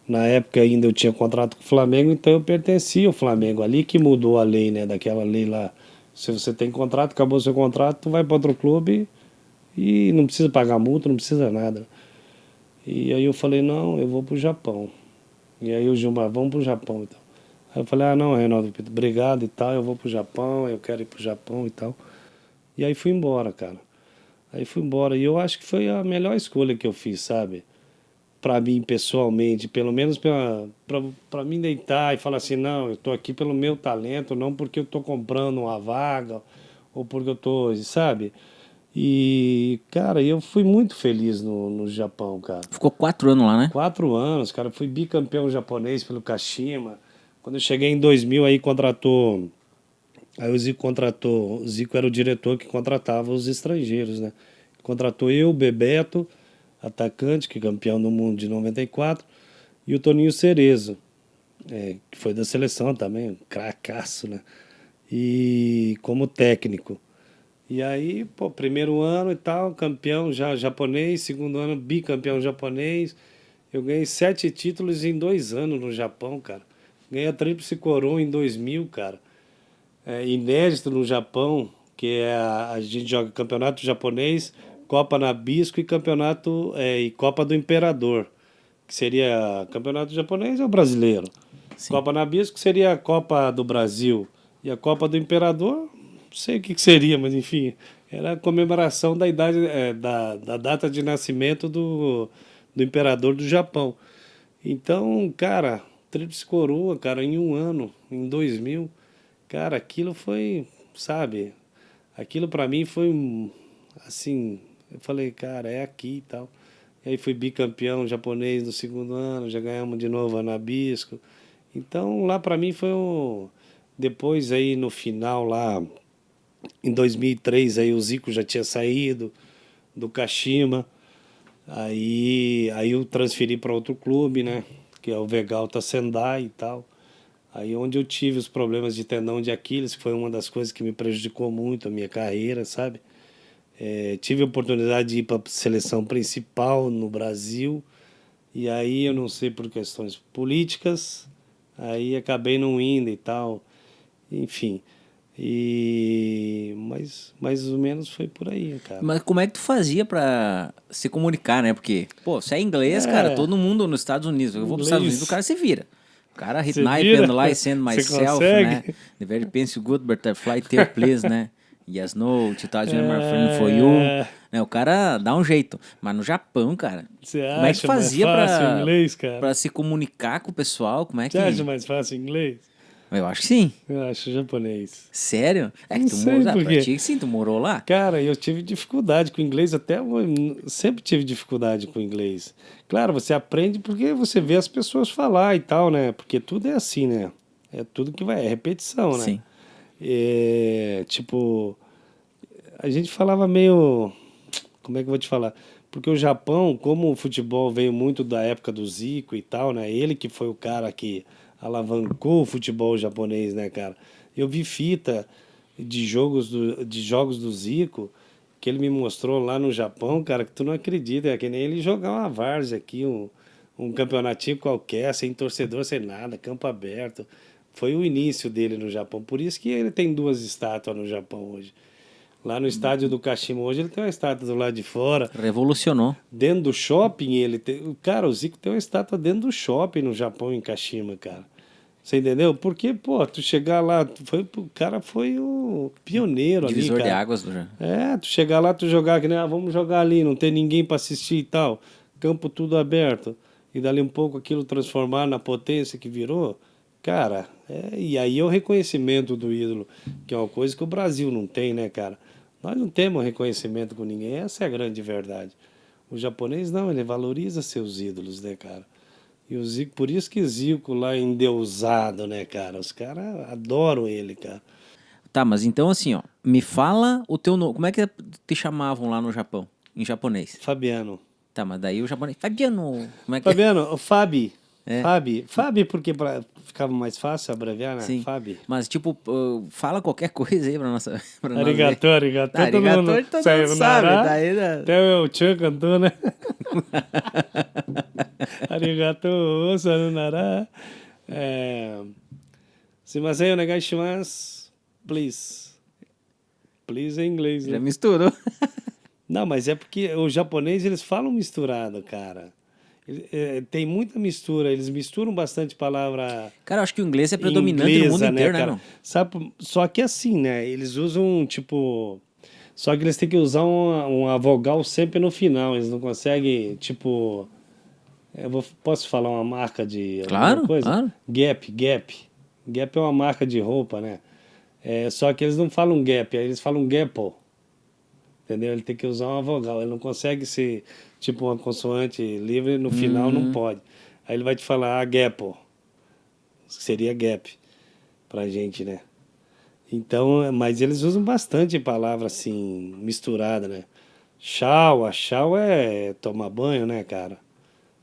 Na época ainda eu tinha contrato com o Flamengo, então eu pertencia ao Flamengo. Ali que mudou a lei, né, daquela lei lá. Se você tem contrato, acabou seu contrato, tu vai para outro clube e não precisa pagar multa, não precisa nada. E aí eu falei, não, eu vou pro Japão. E aí o Gilmar, vamos pro Japão então. Aí eu falei, não, Reinaldo, obrigado e tal, eu vou pro Japão, eu quero ir pro Japão e tal. E aí fui embora, cara. E eu acho que foi a melhor escolha que eu fiz, sabe? Pra mim, pessoalmente, pelo menos pra mim deitar e falar assim, não, eu tô aqui pelo meu talento, não porque eu tô comprando uma vaga, ou porque eu tô, sabe? E, cara, eu fui muito feliz no Japão, cara. Ficou 4 anos lá, né? 4 anos, cara. Fui bicampeão japonês pelo Kashima. Quando eu cheguei em 2000, aí contratou... Aí o Zico contratou... O Zico era o diretor que contratava os estrangeiros, né? Contratou eu, o Bebeto, atacante, que é campeão do mundo de 94, e o Toninho Cerezo, que foi da seleção também, um cracaço, né? e como técnico. E aí, pô, primeiro ano e tal, campeão já japonês, segundo ano bicampeão japonês. Eu ganhei 7 títulos em 2 anos no Japão, cara. Ganhei a Tríplice Coroa em 2000, cara. É inédito no Japão, que é a gente joga campeonato japonês, Copa Nabisco e campeonato e Copa do Imperador, que seria campeonato japonês é o brasileiro. Sim. Copa Nabisco seria a Copa do Brasil e a Copa do Imperador, não sei o que seria, mas enfim, era a comemoração da idade da data de nascimento do imperador do Japão. Então, cara, Tríplice Coroa, cara, em um ano, em 2000, cara, aquilo foi, sabe, aquilo pra mim foi assim, eu falei, cara, é aqui e tal. E aí fui bicampeão japonês no segundo ano, já ganhamos de novo a Nabisco. Então lá pra mim foi um... Depois aí no final lá, em 2003, aí o Zico já tinha saído do Kashima. Aí eu transferi para outro clube, né? Que é o Vegalta Sendai e tal. Aí onde eu tive os problemas de tendão de Aquiles, que foi uma das coisas que me prejudicou muito a minha carreira, sabe? Tive a oportunidade de ir para a seleção principal no Brasil, e aí eu não sei por questões políticas, aí acabei não indo e tal, enfim. Mas mais ou menos foi por aí, cara. Mas como é que tu fazia pra se comunicar, né? Porque, pô, se é inglês, É. cara, todo mundo nos Estados Unidos. Eu vou pros Estados Inglês. Unidos, o cara se vira. O cara hit Você knife vira? and lie send Você myself, consegue? né? The very pencil good butterfly tail please, né? Yes, no, 2000 my friend for you. Né? O cara dá um jeito. Mas no Japão, cara, Você como é que acha mais fazia fácil o inglês, cara? pra se comunicar com o pessoal? Como é Você que... acha mais fácil o inglês? Eu acho que sim. Eu acho japonês. Sério? É que Não tu sei morou... por Pra quê. ti, sim, tu morou lá? Cara, eu tive dificuldade com o inglês até hoje. Sempre tive dificuldade com o inglês. Claro, você aprende porque você vê as pessoas falar e tal, né? Porque tudo é assim, né? É tudo que vai, é repetição, né? Sim. Tipo, a gente falava meio. Como é que eu vou te falar? Porque o Japão, como o futebol veio muito da época do Zico e tal, né? Ele que foi o cara que alavancou o futebol japonês, né, cara? Eu vi fita de jogos do Zico que ele me mostrou lá no Japão, cara, que tu não acredita. É que nem ele jogar uma várzea aqui, um campeonatinho qualquer, sem torcedor, sem nada, campo aberto. Foi o início dele no Japão. Por isso que ele tem 2 estátuas no Japão hoje. Lá no estádio do Kashima hoje ele tem uma estátua do lado de fora. Revolucionou. Dentro do shopping ele tem... Cara, o Zico tem uma estátua dentro do shopping no Japão, em Kashima, cara. Você entendeu? Porque, pô, tu chegar lá... O cara foi o pioneiro ali, Divisor cara. de águas do Japão. Tu chegar lá, tu jogar que nem... vamos jogar ali, não tem ninguém pra assistir e tal. Campo tudo aberto. E dali um pouco aquilo transformar na potência que virou... Cara, e aí é o reconhecimento do ídolo, que é uma coisa que o Brasil não tem, né, cara? Nós não temos reconhecimento com ninguém, essa é a grande verdade. O japonês não, ele valoriza seus ídolos, né, cara? E o Zico, por isso que Zico lá é endeusado, né, cara? Os caras adoram ele, cara. Tá, mas então assim, ó, me fala o teu nome. Como é que te chamavam lá no Japão, em japonês? Fabiano. Tá, mas daí o japonês... Fabiano! Como é que Fabiano, o Fabi. É. Fabi, porque ficava mais fácil abreviar, né? Sim. Fabi. Mas, tipo, fala qualquer coisa aí pra nós Arigato, ver. arigato. Ah, arigato, todo mundo sabe. Daí, né? Até o Chan cantou, né? Arigato, sayonara. Sumimasen, onegai shimasu. Please. Please é inglês, Já né? misturou. Não, mas é porque o japonês eles falam misturado, cara. Tem muita mistura, eles misturam bastante palavra Cara, eu acho que o inglês é predominante no inglesa, mundo inteiro, né, cara? meu? Sabe, só que assim, né? Eles usam, tipo... Só que eles têm que usar uma vogal sempre no final. Eles não conseguem, tipo... Posso falar uma marca de alguma Claro, coisa? claro. Gap. Gap é uma marca de roupa, né? Só que eles não falam Gap, eles falam Gapple. Entendeu? Ele tem que usar uma vogal. Ele não consegue ser tipo uma consoante livre, no final não pode. Aí ele vai te falar Gapple. Seria gap pra gente, né? Então, mas eles usam bastante palavra assim, misturada, né? Shaw é tomar banho, né, cara?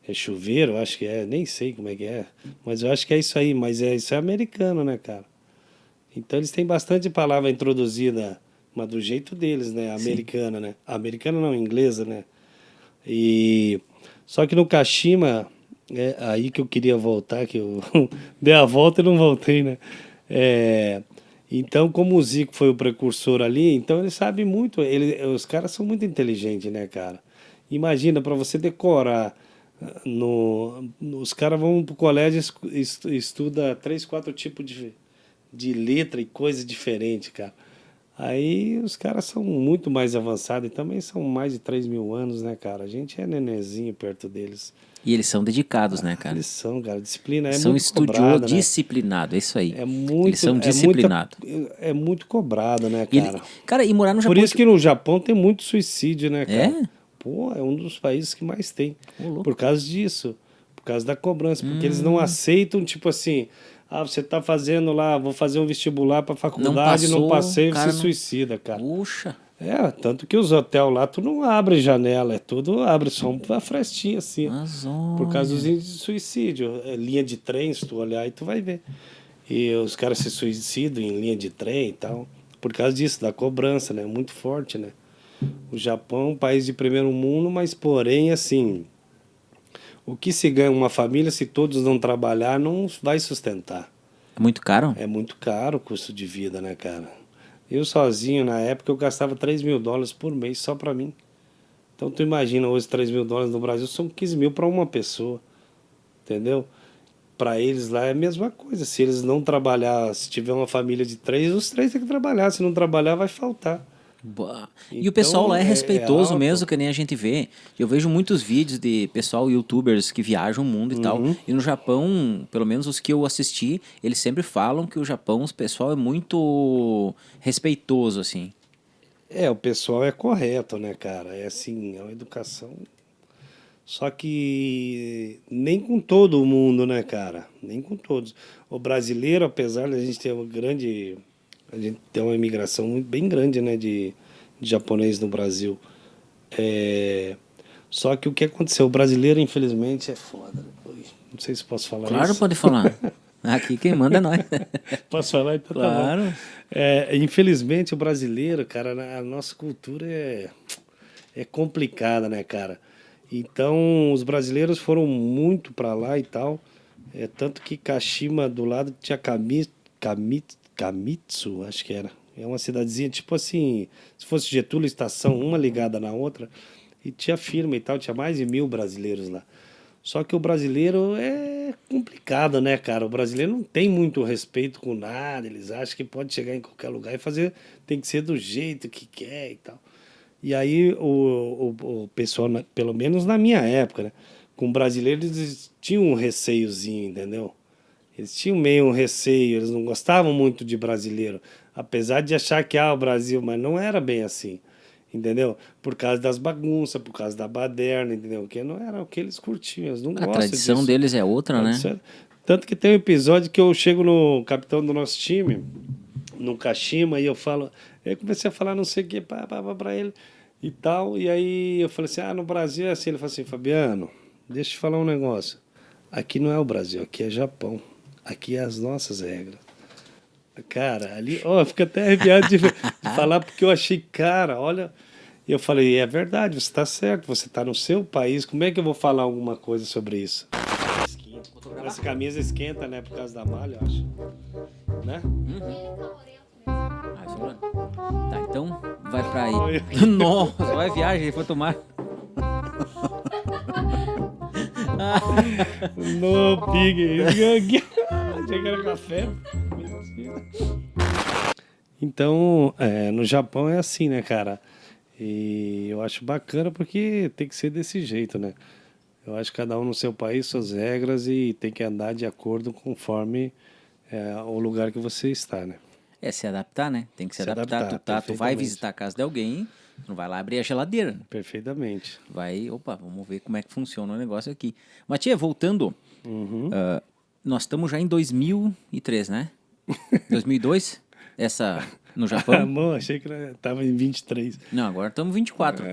É chuveiro, acho que é, nem sei como é que é. Mas eu acho que é isso aí, mas isso é americano, né, cara? Então eles têm bastante palavra introduzida, mas do jeito deles, né? Americana, né? Americana não, inglesa, né? E só que no Kashima, é aí que eu queria voltar, que eu dei a volta e não voltei, né? Então, como o Zico foi o precursor ali, então ele sabe muito. Os caras são muito inteligentes, né, cara? Imagina, para você decorar, os caras vão pro colégio e estuda 3, 4 tipos de letra e coisa diferente, cara. Aí os caras são muito mais avançados e também são mais de 3.000 anos, né, cara? A gente é nenezinho perto deles. E eles são dedicados, né, cara? Eles são, cara. Disciplina é são muito cobrada, né? disciplinado, é isso aí. É muito, eles são disciplinados. É muito cobrado, né, E cara? cara, e morar no Japão... Por isso que no Japão tem muito suicídio, né, cara? É? Pô, é um dos países que mais tem. louco. Por causa disso. Por causa da cobrança. Porque eles não aceitam, tipo assim... Ah, você tá fazendo lá, vou fazer um vestibular pra faculdade, não passei, você suicida, cara. Puxa. Tanto que os hotéis lá, tu não abre janela, tudo abre só uma frestinha assim. Por causa dos índices de suicídio. Linha de trem, se tu olhar aí, tu vai ver. E os caras se suicidam em linha de trem e tal. Por causa disso, da cobrança, né? Muito forte, né? O Japão é um país de primeiro mundo, mas porém, assim... O que se ganha uma família, se todos não trabalhar, não vai sustentar. É muito caro? É muito caro o custo de vida, né, cara? Eu sozinho, na época, eu gastava $3.000 por mês só pra mim. Então, tu imagina, hoje $3.000 no Brasil são 15 mil pra uma pessoa. Entendeu? Pra eles lá é a mesma coisa. Se eles não trabalhar, se tiver uma família de 3, os 3 têm que trabalhar. Se não trabalhar, vai faltar. E o pessoal lá é respeitoso alto. mesmo, que nem a gente vê. Eu vejo muitos vídeos de pessoal, youtubers que viajam o mundo e tal. E no Japão, pelo menos os que eu assisti, eles sempre falam que o Japão, o pessoal é muito respeitoso, assim. O pessoal é correto, né, cara? É assim, é uma educação. Só que nem com todo mundo, né, cara? Nem com todos. O brasileiro, apesar de a gente ter a gente tem uma imigração bem grande, né, de japonês no Brasil. Só que o que aconteceu? O brasileiro, infelizmente, é foda. Não sei se posso falar Claro, isso. pode falar. Aqui quem manda é nós. Posso falar? Então claro. Tá bom. Infelizmente, o brasileiro, cara, a nossa cultura é complicada, né, cara? Então, os brasileiros foram muito para lá e tal. Tanto que Kashima, do lado, tinha Kamitsu, acho que era. É uma cidadezinha, tipo assim, se fosse Getúlio, estação, uma ligada na outra, e tinha firma e tal, tinha mais de 1.000 brasileiros lá. Só que o brasileiro é complicado, né, cara? O brasileiro não tem muito respeito com nada, eles acham que pode chegar em qualquer lugar e fazer, tem que ser do jeito que quer e tal. E aí o pessoal, pelo menos na minha época, né, com brasileiros, eles tinham um receiozinho, entendeu? Eles tinham meio um receio, eles não gostavam muito de brasileiro, apesar de achar que o Brasil, mas não era bem assim, entendeu? Por causa das bagunças, por causa da baderna, entendeu? Que não era o que eles curtiam, eles não gostam disso. A tradição deles é outra, né? Tanto que tem um episódio que eu chego no capitão do nosso time, no Kashima, e eu comecei a falar não sei o que pra ele e tal, e aí eu falei assim, no Brasil é assim. Ele falou assim, Fabiano, deixa eu te falar um negócio, aqui não é o Brasil, aqui é Japão. Aqui é as nossas regras. Cara, ali, fica até arrepiado de falar, porque eu achei, cara, olha. E eu falei, é verdade, você está certo, você está no seu país, como é que eu vou falar alguma coisa sobre isso? Essa camisa esquenta, né, por causa da malha, eu acho. Né? Tá, então vai pra aí. Nossa, vai viagem, ele foi tomar. No pig. Chegaram café. Então, no Japão é assim, né, cara? E eu acho bacana porque tem que ser desse jeito, né? Eu acho que cada um no seu país, suas regras, e tem que andar de acordo conforme o lugar que você está, né? Se adaptar, né? Tem que se adaptar. Tu vai visitar a casa de alguém, tu não vai lá abrir a geladeira. Perfeitamente. Vamos ver como é que funciona o negócio aqui. Matia, voltando, nós estamos já em 2003, né? 2002? No Japão? Bom, achei que estava em 23. Não, agora estamos em 24.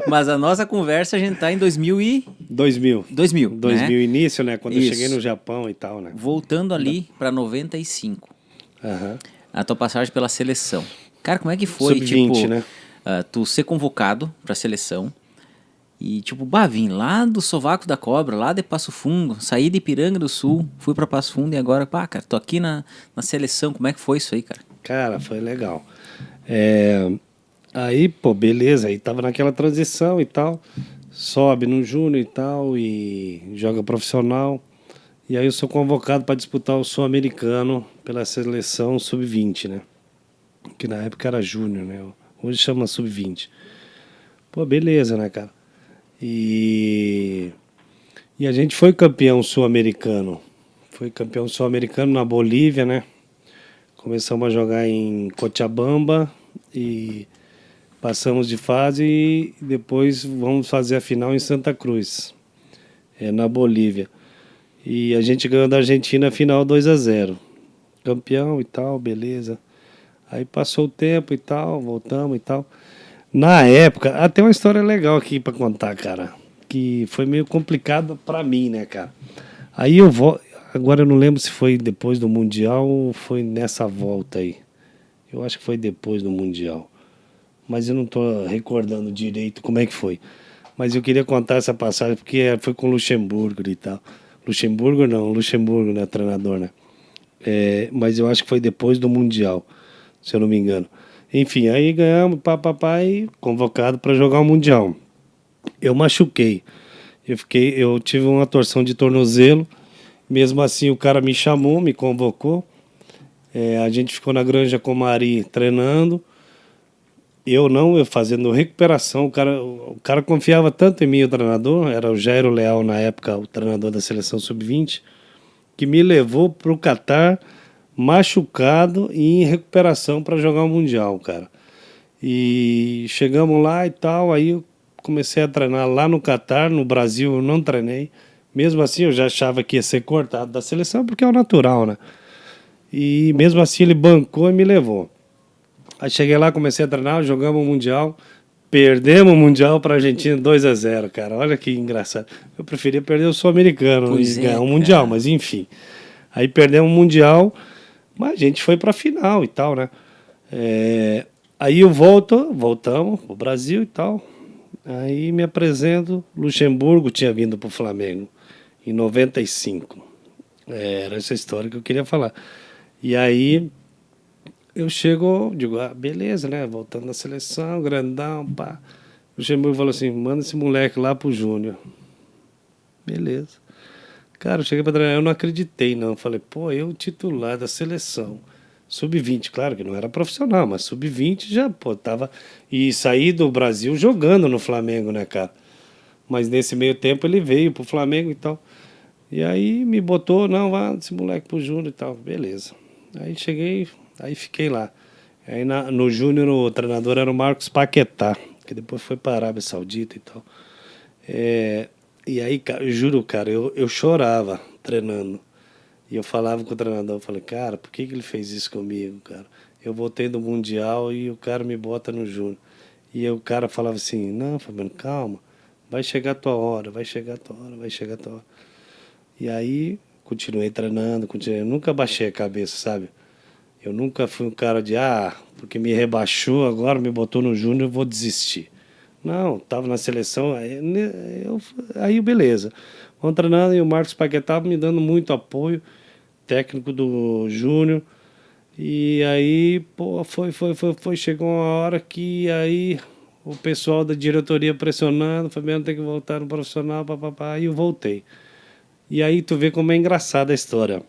Mas a nossa conversa, a gente está em 2000, 2000, né? início, né? Quando eu cheguei no Japão e tal, né? Voltando ali para 95. a tua passagem pela seleção. Cara, como é que foi, Sub-20, tipo, né? Tu ser convocado pra seleção e, tipo, vim lá do Sovaco da Cobra, lá de Passo Fundo, saí de Ipiranga do Sul, fui pra Passo Fundo e agora, cara, tô aqui na seleção. Como é que foi isso aí, cara? Cara, foi legal. Aí, pô, beleza, aí tava naquela transição e tal, sobe no júnior e tal, e joga profissional. E aí eu sou convocado para disputar o Sul-Americano pela seleção Sub-20, né? Que na época era júnior, né? Hoje chama Sub-20. Pô, beleza, né, cara? E a gente foi campeão sul-americano. Foi campeão sul-americano na Bolívia, né? Começamos a jogar em Cochabamba e passamos de fase e depois vamos fazer a final em Santa Cruz, na Bolívia. E a gente ganhou da Argentina a final 2-0. Campeão e tal, beleza. Aí passou o tempo e tal, voltamos e tal. Na época, até uma história legal aqui pra contar, cara. Que foi meio complicado pra mim, né, cara? Aí eu vou. Agora eu não lembro se foi depois do Mundial ou foi nessa volta aí. Eu acho que foi depois do Mundial. Mas eu não tô recordando direito como é que foi. Mas eu queria contar essa passagem porque foi com o Luxemburgo e tal. Luxemburgo, né, treinador, né? Mas eu acho que foi depois do Mundial, se eu não me engano. Enfim, aí ganhamos, e convocado para jogar o Mundial. Eu machuquei. Eu tive uma torção de tornozelo. Mesmo assim, o cara me chamou, me convocou. A gente ficou na Granja Comari treinando. Eu fazendo recuperação. O cara confiava tanto em mim, o treinador, era o Jairo Leal na época, o treinador da seleção sub-20, que me levou para o Catar machucado e em recuperação para jogar o Mundial, cara. E chegamos lá e tal, aí eu comecei a treinar lá no Catar. No Brasil eu não treinei. Mesmo assim eu já achava que ia ser cortado da seleção, porque é o natural, né? E mesmo assim ele bancou e me levou. Aí cheguei lá, comecei a treinar, jogamos o Mundial, perdemos o Mundial para a Argentina 2-0, cara. Olha que engraçado. Eu preferia perder o Sul-Americano e ganhar o Mundial, mas enfim. Aí perdemos o Mundial, mas a gente foi para a final e tal, né? Aí voltamos pro Brasil e tal. Aí me apresento, Luxemburgo tinha vindo pro Flamengo em 95. Era essa história que eu queria falar. E aí eu chego, digo, beleza, né? Voltando na seleção, grandão, pá. O Luxemburgo falou assim, manda esse moleque lá pro Júnior. Beleza. Cara, eu cheguei pra treinar, eu não acreditei, não. Falei, pô, eu titular da seleção. Sub-20, claro que não era profissional, mas sub-20 já, pô, tava... E saí do Brasil jogando no Flamengo, né, cara? Mas nesse meio tempo ele veio pro Flamengo e tal. E aí me botou, não, vá esse moleque pro Júnior e tal. Beleza. Aí cheguei, aí fiquei lá. Aí no Júnior o treinador era o Marcos Paquetá, que depois foi para a Arábia Saudita e tal. E aí, cara, eu juro, cara, eu chorava treinando. E eu falava com o treinador, eu falei, cara, por que ele fez isso comigo, cara? Eu voltei do Mundial e o cara me bota no Júnior. E aí o cara falava assim, não, Fabiano, calma, vai chegar a tua hora, vai chegar a tua hora, vai chegar a tua hora. E aí, continuei treinando, eu nunca baixei a cabeça, sabe? Eu nunca fui um cara de, porque me rebaixou, agora me botou no Júnior, eu vou desistir. Não, tava na seleção, aí beleza. Vamos treinando e o Marcos Paquetá me dando muito apoio, técnico do Júnior. E aí, pô, foi, chegou uma hora que aí o pessoal da diretoria pressionando, Fabiano tem que voltar no profissional, papapá, e eu voltei. E aí tu vê como é engraçada a história.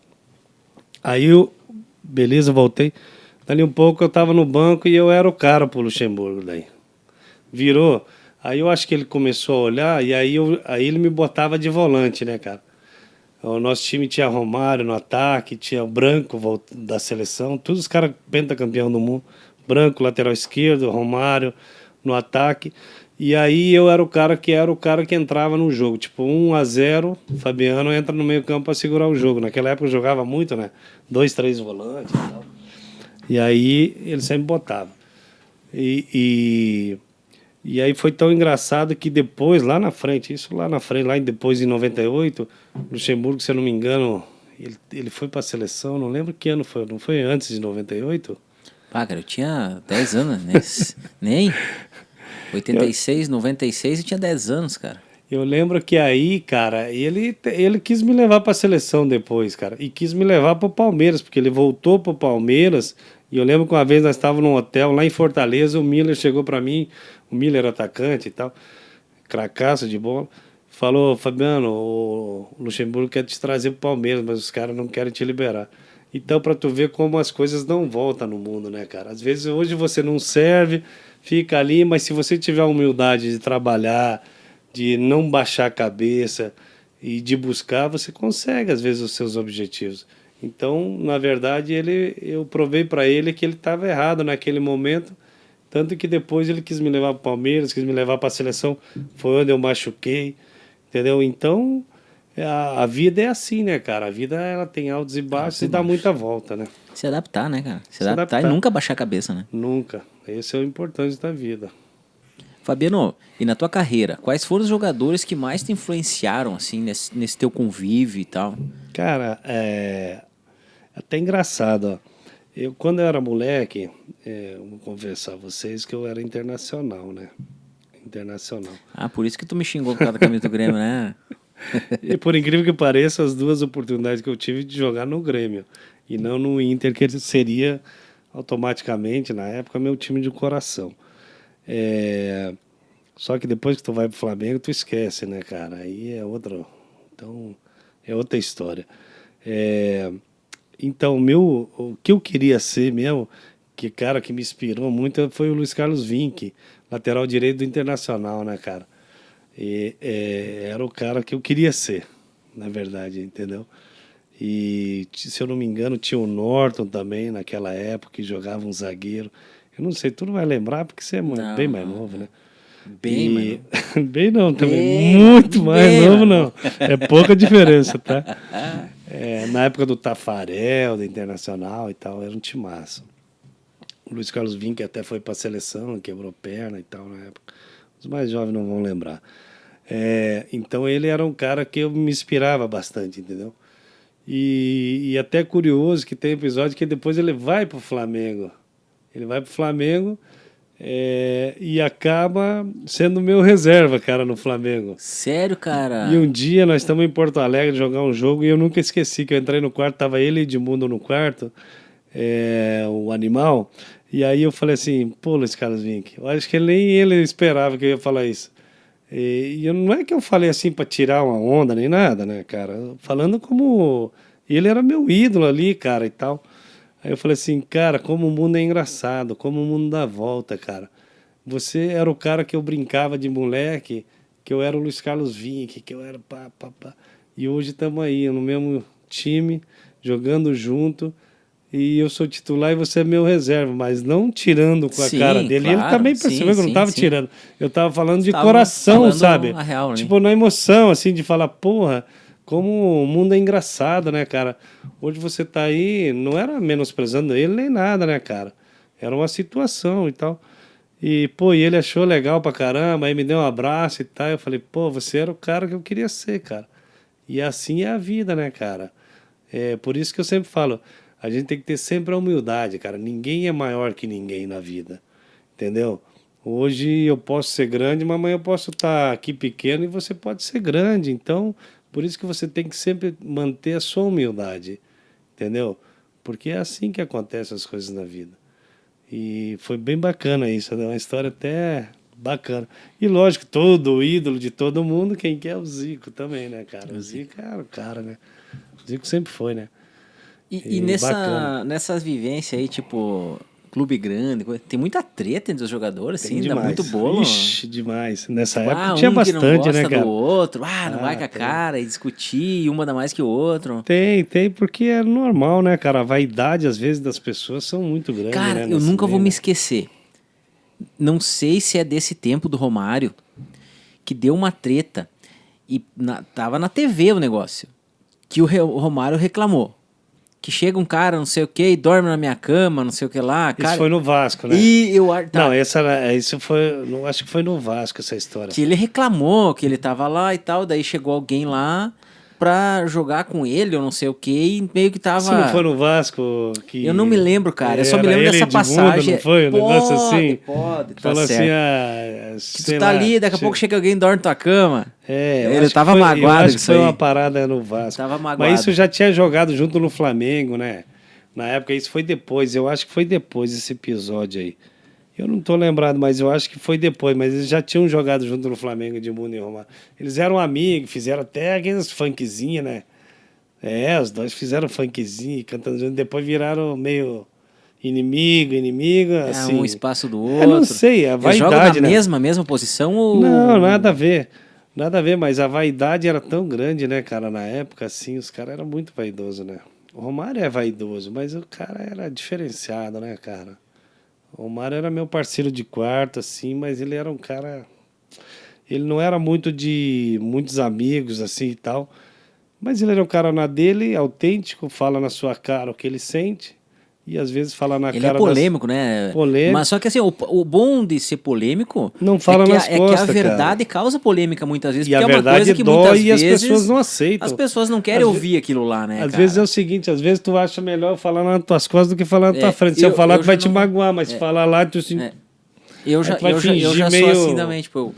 Aí eu, beleza, voltei. Dali um pouco eu tava no banco e eu era o cara pro Luxemburgo daí. Virou. Aí eu acho que ele começou a olhar e aí ele me botava de volante, né, cara? O nosso time tinha Romário no ataque, tinha o Branco da seleção, todos os caras pentacampeão do mundo. Branco, lateral esquerdo, Romário no ataque. E aí eu era o cara que entrava no jogo. Tipo, 1-0, Fabiano entra no meio campo para segurar o jogo. Naquela época eu jogava muito, né? 2, 3 volantes e tal. E aí ele sempre botava. E aí foi tão engraçado que depois, lá na frente, depois em 98, Luxemburgo, se eu não me engano, Ele foi para a seleção, não lembro que ano foi, não foi antes de 98? Pá, cara, eu tinha 10 anos, né? Nem 86, 96 e tinha 10 anos, cara. Eu lembro que aí, cara, ele quis me levar para a seleção depois, cara, e quis me levar para o Palmeiras, porque ele voltou para o Palmeiras, e eu lembro que uma vez nós estávamos num hotel lá em Fortaleza, o Miller chegou para mim, o Miller era atacante e tal, cracaço de bola, falou, Fabiano, o Luxemburgo quer te trazer para o Palmeiras, mas os caras não querem te liberar. Então, para tu ver como as coisas não voltam no mundo, né, cara? Às vezes hoje você não serve, fica ali, mas se você tiver a humildade de trabalhar, de não baixar a cabeça e de buscar, você consegue, às vezes, os seus objetivos. Então, na verdade, eu provei para ele que ele estava errado naquele momento, tanto que depois ele quis me levar para o Palmeiras, quis me levar para a seleção, foi onde eu machuquei, entendeu? Então, a vida é assim, né, cara? A vida ela tem altos e baixos e dá muita volta, né? Se adaptar, né, cara? Se adaptar e nunca baixar a cabeça, né? Nunca. Esse é o importante da vida. Fabiano, e na tua carreira, quais foram os jogadores que mais te influenciaram, assim, nesse teu convívio e tal? Cara, até engraçado, ó. Quando eu era moleque, vou confessar a vocês que eu era internacional, né? Internacional. Ah, por isso que tu me xingou por causa da camisa do Grêmio, né? E por incrível que pareça, as duas oportunidades que eu tive de jogar no Grêmio e não no Inter, que seria automaticamente, na época, meu time de coração. Só que depois que tu vai pro Flamengo, tu esquece, né, cara? Aí é outra. Então, é outra história. Então, o que eu queria ser mesmo, que cara que me inspirou muito, foi o Luiz Carlos Vinck, lateral direito do Internacional, né, cara? Era o cara que eu queria ser, na verdade, entendeu? E, se eu não me engano, tinha o Norton também, naquela época, que jogava um zagueiro. Eu não sei, tu não vai lembrar, porque você é bem mais novo, né? Bem mais novo. Bem não, também. Muito mais novo, não. É pouca diferença, tá? Na época do Tafarel, do Internacional e tal, era um timaço. O Luiz Carlos Vinck até foi pra seleção, quebrou perna e tal na época. Os mais jovens não vão lembrar. Então ele era um cara que eu me inspirava bastante, entendeu? E até curioso que tem episódio que depois ele vai pro Flamengo. Ele vai pro Flamengo e acaba sendo meu reserva, cara, no Flamengo. Sério, cara? E um dia nós estamos em Porto Alegre jogar um jogo e eu nunca esqueci que eu entrei no quarto, tava ele e Edmundo no quarto, o animal, e aí eu falei assim, pô, Luiz Carlos Vinck, eu acho que nem ele esperava que eu ia falar isso. E não é que eu falei assim para tirar uma onda nem nada, né, cara? Falando como ele era meu ídolo ali, cara, e tal. Aí eu falei assim, cara, como o mundo é engraçado, como o mundo dá volta, cara. Você era o cara que eu brincava de moleque, que eu era o Luiz Carlos Vinck, que eu era pá. E hoje estamos aí, no mesmo time, jogando junto. E eu sou titular e você é meu reserva, mas não tirando com a cara dele. Claro, ele também percebeu que eu não estava tirando. Eu estava falando de coração, falando sabe? a real, né? Tipo, na emoção, assim, de falar, porra, como o mundo é engraçado, né, cara? Hoje você tá aí, não era menosprezando ele nem nada, né, cara? Era uma situação e tal. E, pô, e ele achou legal pra caramba, aí me deu um abraço e tal. Eu falei, pô, você era o cara que eu queria ser, cara. E assim é a vida, né, cara? Por isso que eu sempre falo, a gente tem que ter sempre a humildade, cara. Ninguém é maior que ninguém na vida, entendeu? Hoje eu posso ser grande, mas amanhã eu posso estar aqui pequeno e você pode ser grande. Então, por isso que você tem que sempre manter a sua humildade, entendeu? Porque é assim que acontecem as coisas na vida. E foi bem bacana isso, é uma história até bacana. E lógico, todo ídolo de todo mundo, quem quer é o Zico também, né, cara? O Zico era o cara, né? O Zico sempre foi, né? E nessas vivências aí, tipo, clube grande, tem muita treta entre os jogadores, assim, dá muito bolo. Ixi, demais. Nessa época um tinha bastante, que não gosta, né, cara? do outro, não vai com a cara, e discutir, e uma dá mais que o outro. Tem, porque é normal, né, cara? A vaidade, às vezes, das pessoas são muito grandes, cara, né? eu nunca vou me esquecer. Não sei se é desse tempo do Romário, que deu uma treta, e tava na TV o negócio, que o Romário reclamou. Que chega um cara, não sei o que, e dorme na minha cama, não sei o que lá. Cara, isso foi no Vasco, né? Não, isso foi. Acho que foi no Vasco essa história. Que ele reclamou que ele tava lá e tal, daí chegou alguém lá pra jogar com ele, eu não sei o que, e meio que tava... Se não foi no Vasco que... Eu não me lembro, cara. Eu só me era lembro ele dessa Edmundo, passagem. não foi? Um negócio assim? Pode, tá Falou certo. assim, Que tu tá ali, daqui a pouco chega alguém e dorme na tua cama. eu Ele acho tava que foi, magoado eu acho com que isso foi aí. uma parada no Vasco. Tava magoado. Mas isso já tinha jogado junto no Flamengo, né? Na época, isso foi depois. Eu acho que foi depois esse episódio aí. Eu não tô lembrado, mas eu acho que foi depois. Mas eles já tinham jogado junto no Flamengo, Edmundo e Romário. Eles eram amigos, fizeram até aqueles funkzinhos, né? Os dois fizeram funkzinho, cantando junto. Depois viraram meio inimigo, assim. Um espaço do outro. Eu não sei, a Eles vaidade, jogam na né? mesma posição ou... Não, nada a ver. Nada a ver, mas a vaidade era tão grande, né, cara? Na época, assim, os caras eram muito vaidosos, né? O Romário é vaidoso, mas o cara era diferenciado, né, cara? O Romário era meu parceiro de quarto, assim, mas ele era um cara... Ele não era muito de muitos amigos, assim, e tal. Mas ele era um cara na dele, autêntico, fala na sua cara o que ele sente. E às vezes fala na Ele cara é polêmico, né? Polêmico. Mas só que assim, o bom de ser polêmico Não fala é que, nas é que costas, a verdade causa polêmica muitas vezes. E a porque é uma verdade coisa que dói muitas e as vezes pessoas não aceitam. as pessoas não querem ouvir aquilo lá, né, Às cara? vezes é o seguinte, às vezes tu acha melhor eu falar nas tuas costas do que falar na tua frente. Se eu falar, eu tu vai já te não- magoar, mas se falar lá, tu assim... Eu Aí já, tu vai eu já, eu fingir já meio- sou assim também, tipo,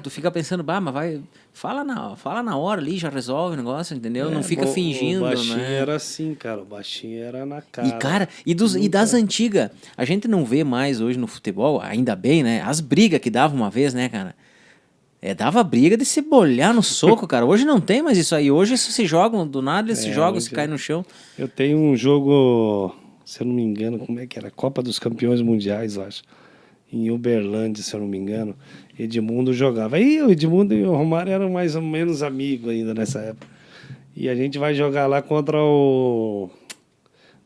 tu fica pensando, mas vai, fala na hora ali, já resolve o negócio, entendeu? Não fica fingindo, O baixinho né? era assim, cara. O baixinho era na cara. E, cara, e das antigas, a gente não vê mais hoje no futebol, ainda bem, né? As brigas que dava uma vez, né, cara? Dava briga de se bolhar no soco, cara. Hoje não tem mais isso aí. Hoje se jogam do nada, eles se jogam, hoje se caem no chão. Eu tenho um jogo, se eu não me engano, como é que era? Copa dos Campeões Mundiais, eu acho. Em Uberlândia, se eu não me engano. Edmundo jogava. Aí o Edmundo e o Romário eram mais ou menos amigos ainda nessa época. E a gente vai jogar lá contra o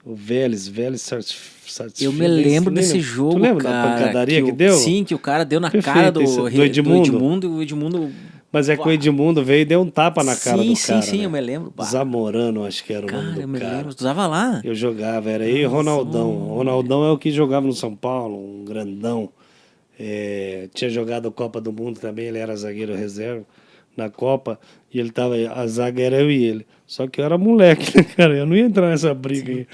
Vélez Sarsfield. Eu me lembro desse jogo, Tu lembra cara, da pancadaria que o- deu? Sim, que o cara deu na Perfeito, cara do Edmundo. e o Edmundo... Mas é que o Edmundo veio e deu um tapa na cara do cara. Sim, né? eu me lembro. Bah, Zamorano, acho que era o nome cara, do eu me cara. lembro. Tu tava lá? Eu jogava, era aí Ronaldão. O Ronaldão é o que jogava no São Paulo, um grandão. Tinha jogado a Copa do Mundo também, ele era zagueiro reserva na Copa, e ele tava, a zaga era eu e ele. Só que eu era moleque, né, cara? Eu não ia entrar nessa briga aí.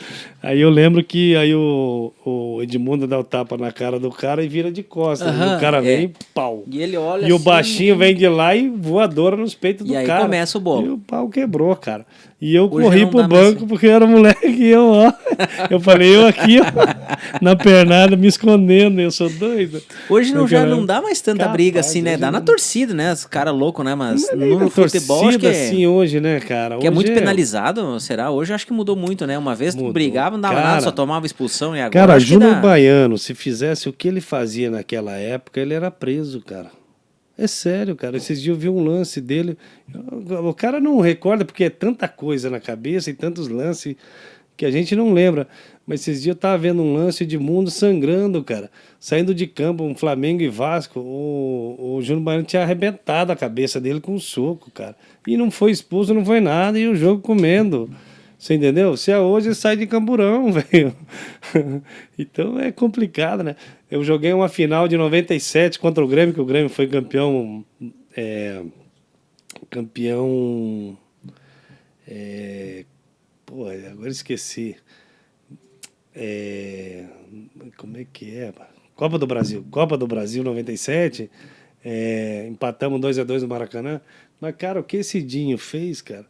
Aí eu lembro que aí o Edmundo dá o tapa na cara do cara e vira de costas. Aham, e o cara vem e pau. E ele olha E o assim, baixinho vem de lá e voadora nos peitos do E aí cara. começa o bolo. E o pau quebrou, cara. E eu Hoje corri não pro dá mais banco certo. porque eu era moleque e eu, ó. Eu falei, eu aqui, ó, na pernada, me escondendo, eu sou doido. Hoje já Naquela- não dá mais tanta Capaz, briga assim, né? hoje Dá na não. torcida, né? Os caras loucos, né? Mas Não é nem no na futebol acho que torcida assim hoje, né, cara? que é Hoje muito penalizado, será? Hoje acho que mudou muito, né? Uma vez tu Mudou. brigava, não dava Cara, nada, só tomava expulsão e agora Cara, acho que Júnior dá. Baiano, se fizesse o que ele fazia naquela época, ele era preso, cara. É sério, cara. Esses dias eu vi um lance dele. O cara não recorda, porque é tanta coisa na cabeça e tantos lances que a gente não lembra. Mas esses dias eu tava vendo um lance de Mundo sangrando, cara. Saindo de campo, um Flamengo e Vasco. O Júnior Baiano tinha arrebentado a cabeça dele com um soco, cara. E não foi expulso, não foi nada. E o jogo comendo. Você entendeu? Se é hoje, sai de camburão, velho. Então é complicado, né? Eu joguei uma final de 97 contra o Grêmio, que o Grêmio foi campeão. Pô, agora esqueci. Como é que é? Copa do Brasil 97. Empatamos 2-2 no Maracanã. Mas, cara, o que esse Dinho fez, cara?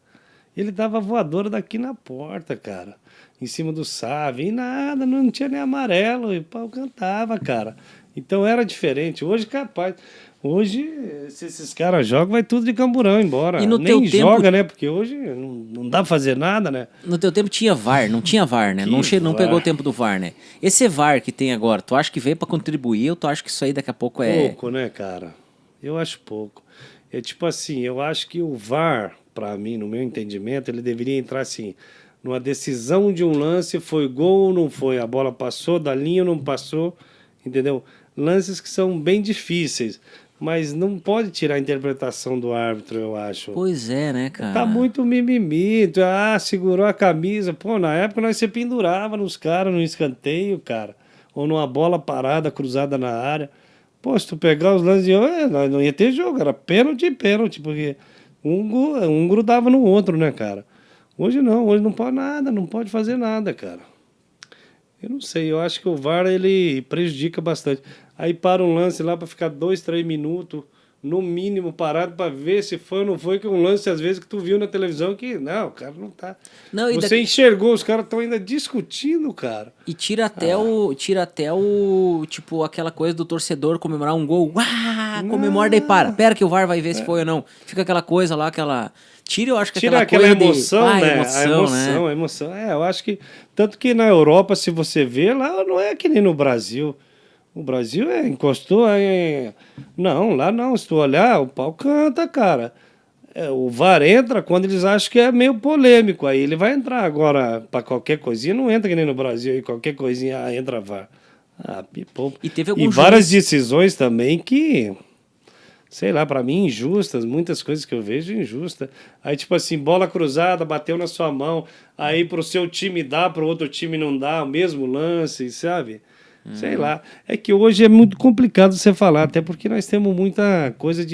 Ele dava voadora daqui na porta, cara. Em cima do Sávio. E nada, não tinha nem amarelo. E o pau cantava, cara. Então era diferente. Hoje, capaz. Hoje, se esses caras jogam, vai tudo de camburão embora. E no Nem teu tempo- joga, né? Porque hoje não dá pra fazer nada, né? No teu tempo tinha VAR, não tinha VAR, né? Não Que não VAR? pegou o tempo do VAR, né? Esse VAR que tem agora, tu acha que veio pra contribuir ou tu acha que isso aí daqui a pouco é... Pouco, né, cara? Eu acho pouco. É tipo assim, eu acho que o VAR, pra mim, no meu entendimento, ele deveria entrar assim, numa decisão de um lance, foi gol ou não foi, a bola passou da linha ou não passou, entendeu? Lances que são bem difíceis, mas não pode tirar a interpretação do árbitro, eu acho. Pois é, né, cara? Tá muito mimimi, segurou a camisa. Pô, na época nós se pendurava nos caras no escanteio, cara. Ou numa bola parada, cruzada na área. Pô, se tu pegar os lances de hoje, nós não ia ter jogo, era pênalti, porque um grudava no outro, né, cara? Hoje não, hoje não pode nada, não pode fazer nada, cara. Eu não sei, eu acho que o VAR ele prejudica bastante. Aí para um lance lá para ficar 2, 3 minutos, no mínimo, parado para ver se foi ou não foi, que um lance às vezes que tu viu na televisão que, não, o cara não tá. Não, e Você enxergou, os caras estão ainda discutindo, cara. E tira até tipo, aquela coisa do torcedor comemorar um gol. Comemora, daí para. Pera que o VAR vai ver se foi ou não. Fica aquela coisa lá, aquela... Tira, eu acho que Tira aquela aquela coisa emoção, né? emoção, a emoção. Eu acho que... Tanto que na Europa, se você vê, lá não é que nem no Brasil. O Brasil encostou em... Não, lá não. Se tu olhar, o pau canta, cara. O VAR entra quando eles acham que é meio polêmico. Aí ele vai entrar. Agora, para qualquer coisinha, não entra que nem no Brasil. E qualquer coisinha, entra VAR. Pipoco. E teve algum várias decisões também que... Sei lá, pra mim, injustas, muitas coisas que eu vejo injustas. Aí, tipo assim, bola cruzada, bateu na sua mão, aí pro seu time dá, pro outro time não dá, o mesmo lance, sabe? Sei lá. É que hoje é muito complicado você falar, até porque nós temos muita coisa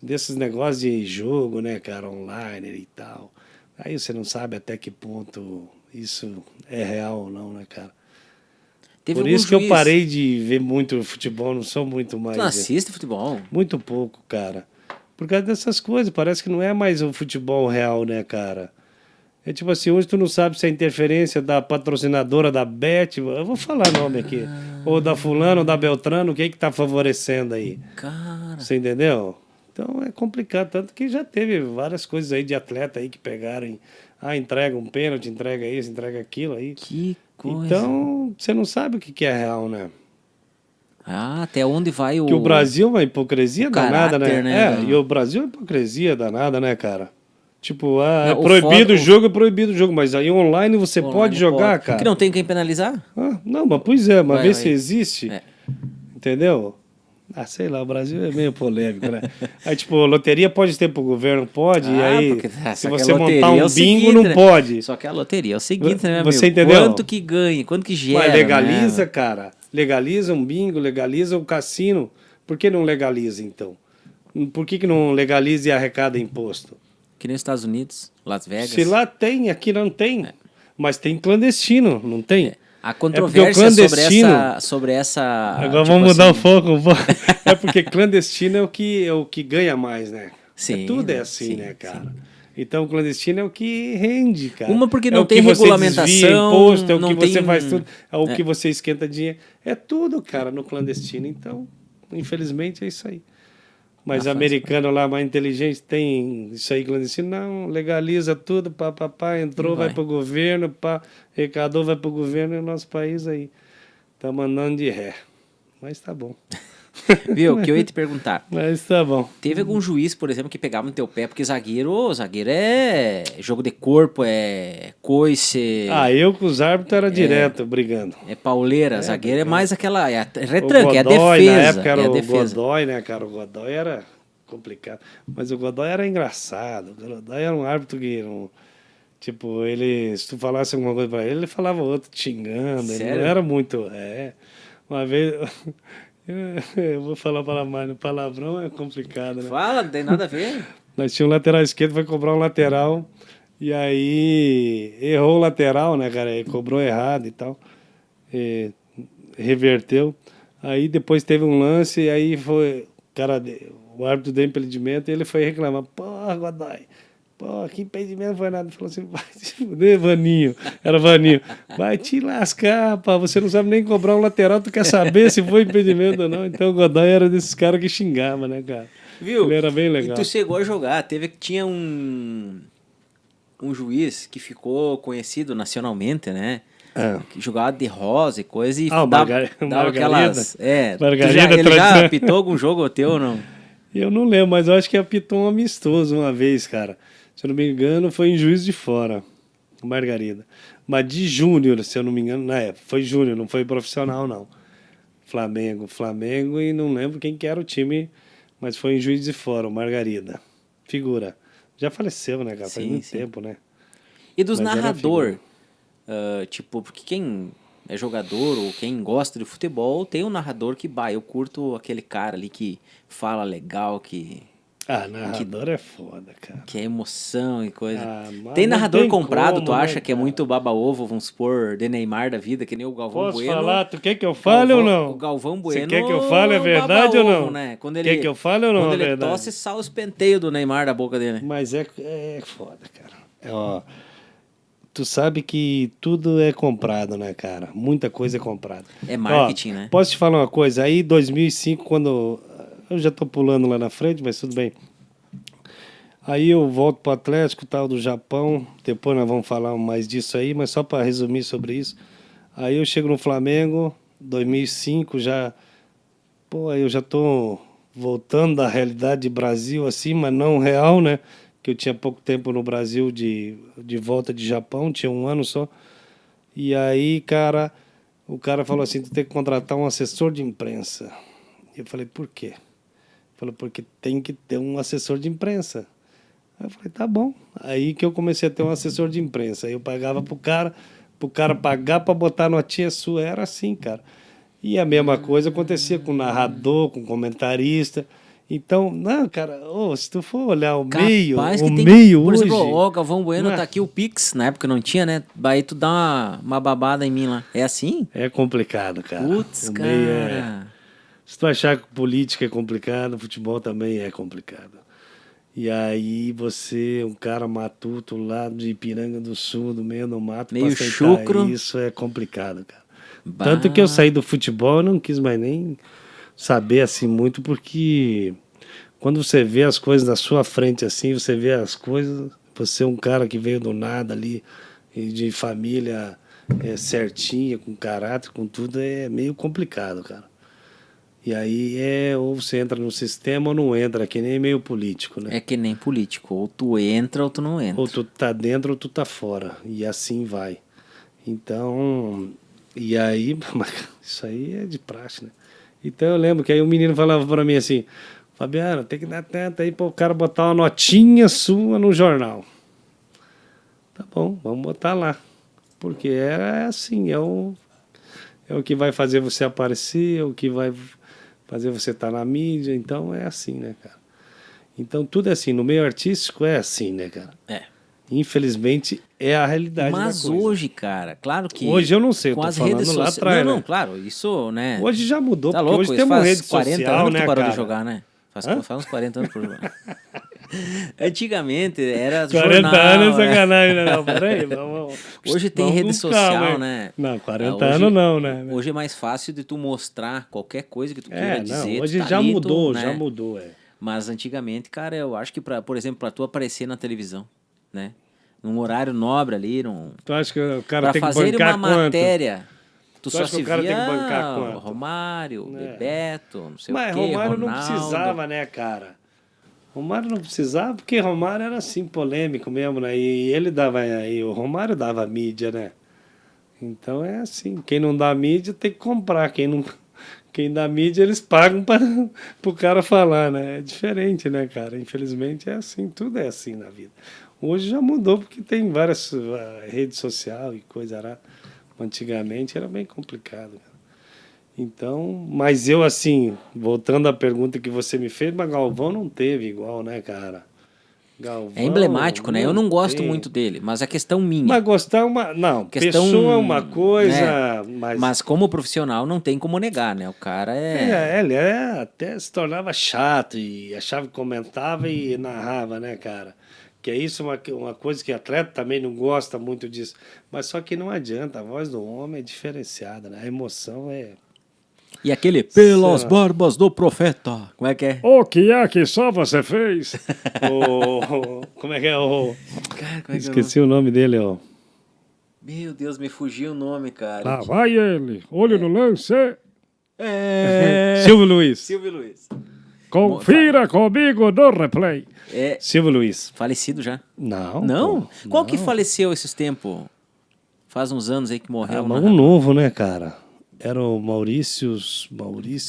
desses negócios de jogo, né, cara, online e tal. Aí você não sabe até que ponto isso é real ou não, né, cara? Por isso que eu parei de ver muito futebol, não sou muito mais... Tu não assiste futebol? Muito pouco, cara. Por causa dessas coisas, parece que não é mais o futebol real, né, cara? É tipo assim, hoje tu não sabe se é interferência da patrocinadora da Bet, eu vou falar nome aqui, ou da fulano, ou da Beltrano, o que tá favorecendo aí? Cara... Você entendeu? Então é complicado, tanto que já teve várias coisas aí de atleta aí que pegaram, entrega um pênalti, entrega isso, entrega aquilo aí. Que coisa. Então, você não sabe o que é real, né? Até onde vai o... Que o Brasil é uma hipocrisia danada, caráter, né? né? E o Brasil é uma hipocrisia danada, né, cara? Tipo, é Não, proibido o jogo, é proibido o jogo, mas aí online você Online pode jogar, pode. cara. Que não tem quem penalizar? Não, mas pois é, mas Vai, vê vai. se existe, entendeu? Sei lá, o Brasil é meio polêmico, né? Aí, tipo, loteria pode ter pro governo, pode, e aí porque, se só que você a loteria montar um é o bingo, seguinte, não né? pode. Só que a loteria é o seguinte, né, Você amigo? entendeu? Quanto que ganha, quanto que gera, Mas legaliza, né? cara. Legaliza um bingo, legaliza um cassino. Por que não legaliza, então? Por que não legaliza e arrecada imposto? Que nem os Estados Unidos, Las Vegas. Se lá tem, aqui não tem. Mas tem clandestino, não tem? A controvérsia sobre essa... Agora tipo vamos mudar assim, o foco um pouco. É porque clandestino é o que ganha mais, né? Sim, Tudo é assim, sim, né, cara? Então, o clandestino é o que rende, cara. Uma porque é não o que tem você regulamentação, desvia imposto, é o não que você tem- faz tudo, é o que você esquenta dinheiro. É tudo, cara, no clandestino. Então, infelizmente, é isso aí. Mas americano lá, mais inteligente, tem isso aí clandestino. Não, legaliza tudo, entrou, vai pro governo, arrecadou, vai pro governo, e o nosso país aí tá mandando de ré. Mas tá bom. Viu? O que eu ia te perguntar. Mas tá bom. Teve algum juiz, por exemplo, que pegava no teu pé, porque zagueiro é jogo de corpo, é coice, Eu com os árbitros era direto brigando. é pauleira, zagueiro é mais aquela, é O retranque, é a Godoy, defesa. na época era é a o defesa. Godoy, né, cara? O Godoy era complicado. Mas o Godoy era engraçado. O Godoy era um árbitro que tipo, se tu falasse alguma coisa pra ele falava outro te xingando. Ele Sério? não era muito. Uma vez. Eu vou falar palavrão é complicado, né? Fala, não tem nada a ver. Nós tínhamos um lateral esquerdo, foi cobrar um lateral. E aí errou o lateral, né, cara? Ele cobrou errado e tal. Reverteu. Aí depois teve um lance, e aí foi. O árbitro deu impedimento e ele foi reclamar. Porra, Godoy. Pô, que impedimento foi nada. Ele falou assim, vai se fuder, Vaninho. Era Vaninho. Vai te lascar, pá. Você não sabe nem cobrar um lateral, tu quer saber se foi impedimento ou não. Então o Godoy era desses caras que xingava, né, cara? Viu? Ele era bem legal. E tu chegou a jogar, tinha um juiz que ficou conhecido nacionalmente, né? Que jogava de rosa e coisa, e dava aquelas... Margarida ele já apitou algum jogo teu ou não? Eu não lembro, mas eu acho que apitou um amistoso uma vez, cara. Se eu não me engano, foi em Juiz de Fora, Margarida. Mas de júnior, se eu não me engano, na época. Foi júnior, não foi profissional, não. Flamengo, e não lembro quem que era o time, mas foi em Juiz de Fora, o Margarida. Figura. Já faleceu, né, cara? Faz muito tempo, né? E dos Mas era narrador, tipo, porque quem é jogador ou quem gosta de futebol, tem um narrador que, eu curto aquele cara ali que fala legal, que... Ah, narrador é foda, cara. Que é emoção e coisa. Mas Tem não narrador tem comprado, como, tu acha né, que é cara? muito baba-ovo, vamos supor, de Neymar da vida, que nem o Galvão Posso Bueno. falar? Tu quer que eu fale ou não? O Galvão Você Bueno quer que eu fale? É um verdade ou baba-ovo, não? né? Quando Quer que eu fale ou não? Quando É ele verdade. tosse, sai os penteios do Neymar da boca dele. Mas é foda, cara. Ó, tu sabe que tudo é comprado, né, cara? Muita coisa é comprada. É marketing, né? Posso te falar uma coisa? Aí, 2005, quando... Eu já tô pulando lá na frente, mas tudo bem. Aí eu volto pro Atlético, tal, do Japão. Depois nós vamos falar mais disso aí, mas só para resumir sobre isso. Aí eu chego no Flamengo, 2005, já... Pô, aí eu já tô voltando da realidade de Brasil, assim, mas não real, né? Que eu tinha pouco tempo no Brasil de volta de Japão, tinha 1 ano só. E aí, cara, o cara falou assim, tu tem que contratar um assessor de imprensa. Eu falei, por quê? Ele falou, porque tem que ter um assessor de imprensa. Aí eu falei, tá bom. Aí que eu comecei a ter um assessor de imprensa. Aí eu pagava pro cara pagar pra botar notinha sua. Era assim, cara. E a mesma coisa acontecia com o narrador, com o comentarista. Então, não, cara, se tu for olhar o meio Por hoje... exemplo, o Galvão Bueno Não é? tá aqui o Pix, na época não tinha, né? Aí tu dá uma babada em mim lá. É assim? É complicado, cara. Putz, O cara. meio Se tu achar que política é complicado, futebol também é complicado. E aí você, um cara matuto lá de Ipiranga do Sul, do meio do mato, Meio pra aceitar chucro. isso é complicado, cara. Bah. Tanto que eu saí do futebol, eu não quis mais nem saber assim muito, porque quando você vê as coisas na sua frente assim, você vê as coisas, você é um cara que veio do nada ali, e de família certinha, com caráter, com tudo, é meio complicado, cara. E aí ou você entra no sistema ou não entra, que nem meio político, né? É que nem político. Ou tu entra ou tu não entra. Ou tu tá dentro ou tu tá fora. E assim vai. Então, e aí, isso aí é de praxe, né? Então eu lembro que aí o menino falava pra mim assim, Fabiano, tem que dar tanto aí pro cara botar uma notinha sua no jornal. Tá bom, vamos botar lá. Porque é assim, é o que vai fazer você aparecer, é o que vai fazer você estar na mídia, então é assim, né, cara? Então tudo é assim, no meio artístico é assim, né, cara? É. Infelizmente é a realidade Mas da coisa. hoje, cara, claro que... Hoje eu não sei, eu com tô as falando redes lá sociais... atrás, Não, né? claro, isso, né... Hoje já mudou, Tá porque louco, hoje isso temos faz rede 40 social, anos que né, tu parou cara? de jogar, né? Faz Hã? uns 40 anos por jogar. Antigamente era 40 jornal, anos é sacanagem, né? Não, peraí, vamos... Hoje tem vamos rede com social, calma, hein? né? Não, 40 Hoje- anos não, né? Hoje é mais fácil de tu mostrar qualquer coisa que tu queira dizer. Não, hoje tu tá já ali, mudou, né? já mudou, é. Mas antigamente, cara, eu acho que, por exemplo, pra tu aparecer na televisão, né? Num horário nobre ali, Tu acha que o cara pra tem que fazer bancar uma quanto? matéria, tu Tu só acha que se o cara via tem que bancar quanto? Romário, É. Bebeto, não sei Mas o quê, Romário não Ronaldo. precisava, né, cara? Romário não precisava, porque Romário era assim, polêmico mesmo, né? E ele dava, e o Romário dava mídia, né? Então é assim, quem não dá mídia tem que comprar, quem dá mídia eles pagam para o cara falar, né? É diferente, né, cara? Infelizmente é assim, tudo é assim na vida. Hoje já mudou porque tem várias redes sociais e coisa arada. Antigamente era bem complicado, cara. Então, mas eu assim, voltando à pergunta que você me fez, mas Galvão não teve igual, né, cara? Galvão, É emblemático, né? Eu não gosto tem. muito dele, mas a questão minha. Mas gostar é uma... Não, Questão, pessoa é uma coisa, né? Mas como profissional não tem como negar, né? O cara Ele até se tornava chato e achava que comentava e narrava, né, cara? Que é isso uma coisa que atleta também não gosta muito disso. Mas só que não adianta, a voz do homem é diferenciada, né? A emoção é... E aquele pelas barbas do profeta. Como é que é? O que é que só você fez? Como é que é o... Cara, como é que Esqueci o nome dele, ó. Meu Deus, me fugiu o nome, cara. Lá vai ele, olho no lance. É... Silvio Luiz. Silvio Luiz. Confira comigo no replay. É Silvio Luiz. falecido já. Não. Não? Pô, Qual não. que faleceu esses tempos? Faz uns anos aí que morreu. Mas um novo, né, cara? Era o Maurício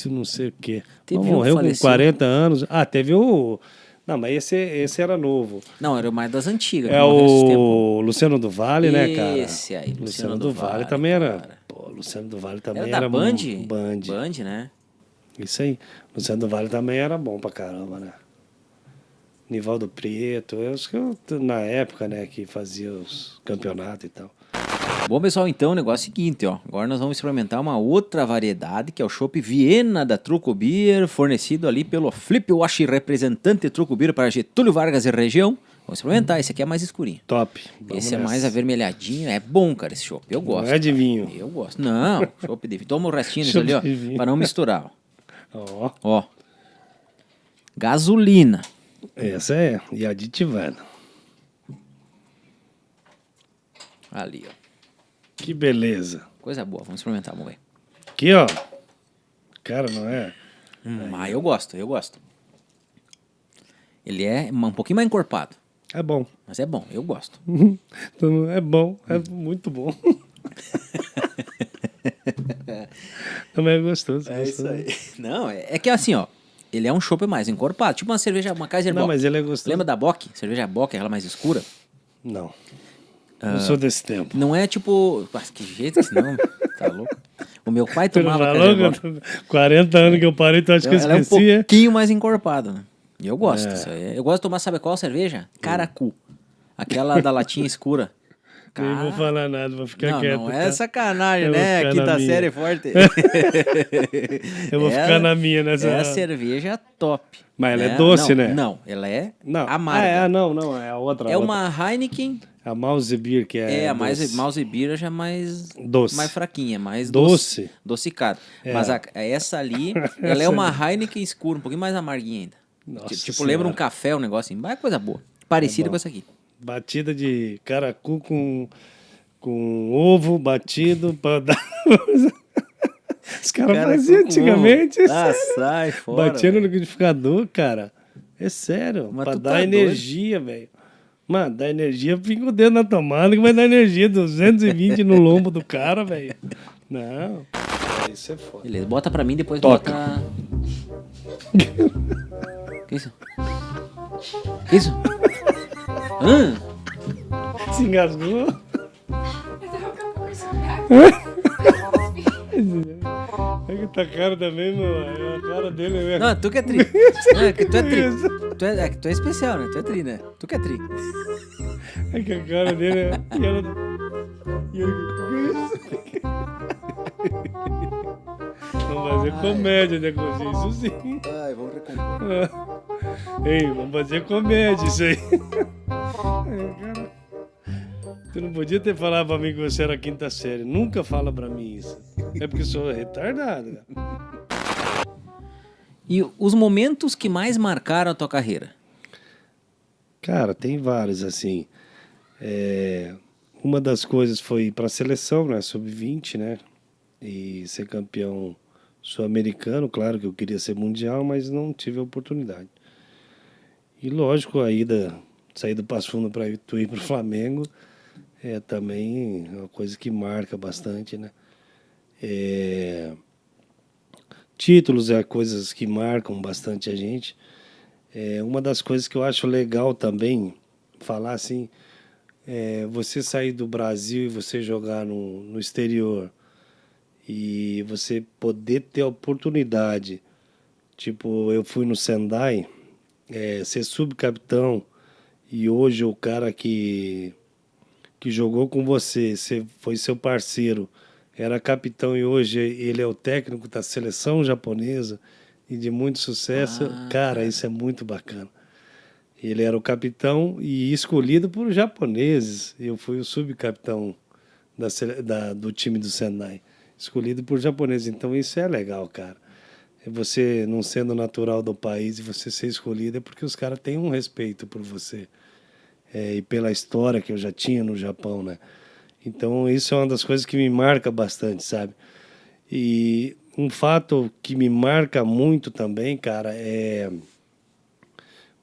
não sei o quê. Teve Mas um morreu com faleceu. 40 anos. Ah, teve o... Não, mas esse era novo. Não, era o mais das antigas. que É morreu esses tempos. o Luciano do Vale, né, cara? Esse aí, Luciano do Vale também era... cara. Pô, Luciano do Vale também Era era... da Band? Band. Band, né? Isso aí. Luciano do Vale também era bom pra caramba, né? Nivaldo Preto, na época, né, que fazia os campeonatos e tal. Bom, pessoal, então o negócio é o seguinte, ó. Agora nós vamos experimentar uma outra variedade, que é o chopp Viena da Truco Beer, fornecido ali pelo Flip Wash, representante Truco Beer para Getúlio Vargas e região. Vamos experimentar, esse aqui é mais escurinho. Top. Vamos Esse é nessa. mais avermelhadinho, é bom, cara, esse chopp. Eu gosto. Não é de vinho. Eu gosto. Não, chopp de vinho. Toma o restinho disso Chopp ali, ó, de vinho. para não misturar, ó. Ó, Ó. Gasolina. essa é, e aditivada. Ali, ó. Que beleza. Coisa boa, vamos experimentar, vamos ver. Aqui, ó. Cara, não é? Eu gosto, eu gosto. Ele é um pouquinho mais encorpado, É bom. mas é bom, eu gosto. É bom, é muito bom. Também é gostoso. Não, é que assim, ó. Ele é um chopp mais encorpado, tipo uma cerveja, uma Kaiser Não, Bock. mas ele é gostoso. Lembra da Bock? Cerveja Bock, aquela mais escura? Não. Não sou desse tempo. Não é tipo... Mas que jeito que senão... Tá louco? O meu pai tomava Falou, Kaiser Bock. 40 anos que eu parei, tu acha que eu Ela é um esqueci? pouquinho mais encorpada, né? E eu gosto disso aí. Eu gosto de tomar, sabe qual cerveja? Caracu. Aquela da latinha escura. Nem vou falar nada, vou ficar Não, quieto. não é tá? sacanagem, Eu vou né? ficar na Quinta minha. série forte. Eu vou ficar na minha nessa. É a cerveja top. Mas ela é doce, Não, né? Não, ela é Não. amarga. Não, é a outra. É a outra. uma Heineken. A Mouse Beer, que é. A mais doce. Mouse Beer já é mais Doce. mais fraquinha, mais Doce. Docicada. É. Mas essa ali, ela é uma Heineken escura, um pouquinho mais amarguinha ainda. Nossa Tipo, Senhora. lembra um café, um negócio assim. Mas é coisa boa. Parecida bom. com essa aqui. Batida de caracu com ovo batido pra dar. Os caras faziam antigamente. Ah, sai fora. Batia no velho. liquidificador, cara. É sério. Mas pra tu dar tá energia, velho. Mano, dá energia, fica o dedo na tomada que vai dar energia. 220 no lombo do cara, velho. Não. Isso é foda. Beleza, bota pra mim, depois Toca. bota... Que isso? Que isso? Se engasgou. É que tá cara também, mano. A cara dele é mesmo. Não, tu que é tri. Não, é que tu é tri. É que tu é especial, né? Tu é tri, né? Tu que é tri. É que a cara dele é. E ela. E ele. Vamos fazer comédia, né, Cozinho? Isso sim. Ai, vamos recompor. Ei, vamos fazer comédia, isso aí. Cara, tu não podia ter falado pra mim que você era quinta série. Nunca fala pra mim isso. É porque eu sou retardado, cara. E os momentos que mais marcaram a tua carreira? Cara, tem vários, assim. Uma das coisas foi ir pra seleção, né? Sub-20, né? E ser campeão sul-americano. Claro que eu queria ser mundial, mas não tive a oportunidade. E lógico, sair do Passo Fundo para tu ir pro Flamengo é também uma coisa que marca bastante, né? Títulos é coisas que marcam bastante a gente. Uma das coisas que eu acho legal também falar assim, você sair do Brasil e você jogar no exterior e você poder ter a oportunidade, tipo, eu fui no Sendai, ser subcapitão e hoje o cara que jogou com você foi seu parceiro, era capitão e hoje ele é o técnico da seleção japonesa e de muito sucesso. Cara, isso é muito bacana. Ele era o capitão e escolhido por japoneses. Eu fui o subcapitão do time do Sendai, escolhido por japoneses. Então isso é legal, cara. Você não sendo natural do país e você ser escolhido é porque os caras têm um respeito por você. E pela história que eu já tinha no Japão, né? Então isso é uma das coisas que me marca bastante, sabe? E um fato que me marca muito também, cara, é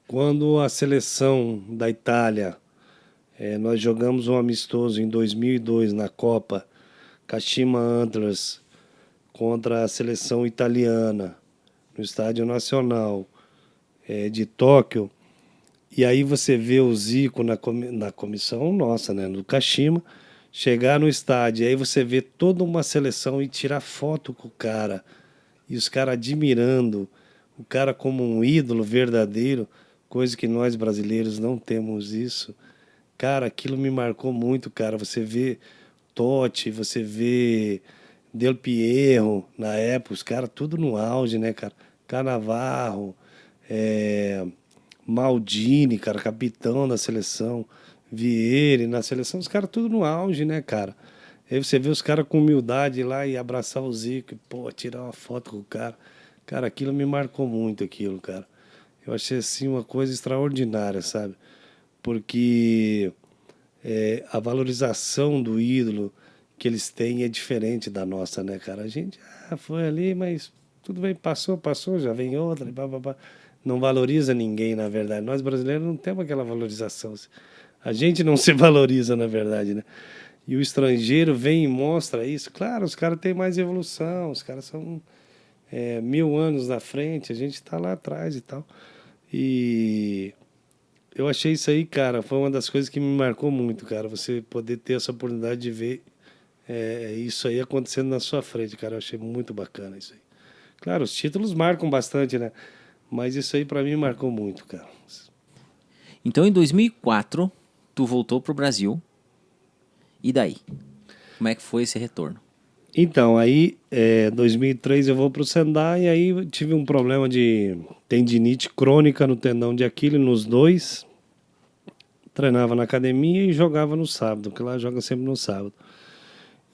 quando a seleção da Itália, nós jogamos um amistoso em 2002 na Copa, Kashima Antlers, contra a seleção italiana, no Estádio Nacional de Tóquio. E aí você vê o Zico na comissão nossa, né, no Kashima, chegar no estádio, e aí você vê toda uma seleção e tirar foto com o cara, e os caras admirando o cara como um ídolo verdadeiro. coisa que nós brasileiros não temos isso. Cara, aquilo me marcou muito, cara. Você vê Totti, você vê Del Piero na época, os caras tudo no auge, né, cara? Cannavaro, Maldini, cara, capitão da seleção, Vieri na seleção, os caras tudo no auge, né, cara? Aí você vê os caras com humildade lá e abraçar o Zico, e, pô, tirar uma foto com o cara. Cara, aquilo me marcou muito, aquilo, cara. Eu achei, assim, uma coisa extraordinária, sabe? Porque a valorização do ídolo que eles têm é diferente da nossa, né, cara? A gente foi ali, mas tudo bem, passou, já vem outra, e blá, blá, blá. Não valoriza ninguém, na verdade. Nós brasileiros não temos aquela valorização. A gente não se valoriza, na verdade, né? E o estrangeiro vem e mostra isso. Claro, os caras têm mais evolução, os caras são 1000 anos na frente, a gente está lá atrás e tal. E eu achei isso aí, cara, foi uma das coisas que me marcou muito, cara. Você poder ter essa oportunidade de ver isso aí acontecendo na sua frente, cara. Eu achei muito bacana isso aí. Claro, os títulos marcam bastante, né? Mas isso aí pra mim marcou muito, cara. Então, em 2004, tu voltou pro Brasil. E daí? Como é que foi esse retorno? Então, aí, 2003 eu vou pro Sendai, e aí eu tive um problema de tendinite crônica no tendão de Aquiles, nos dois. Treinava na academia e jogava no sábado, que lá joga sempre no sábado.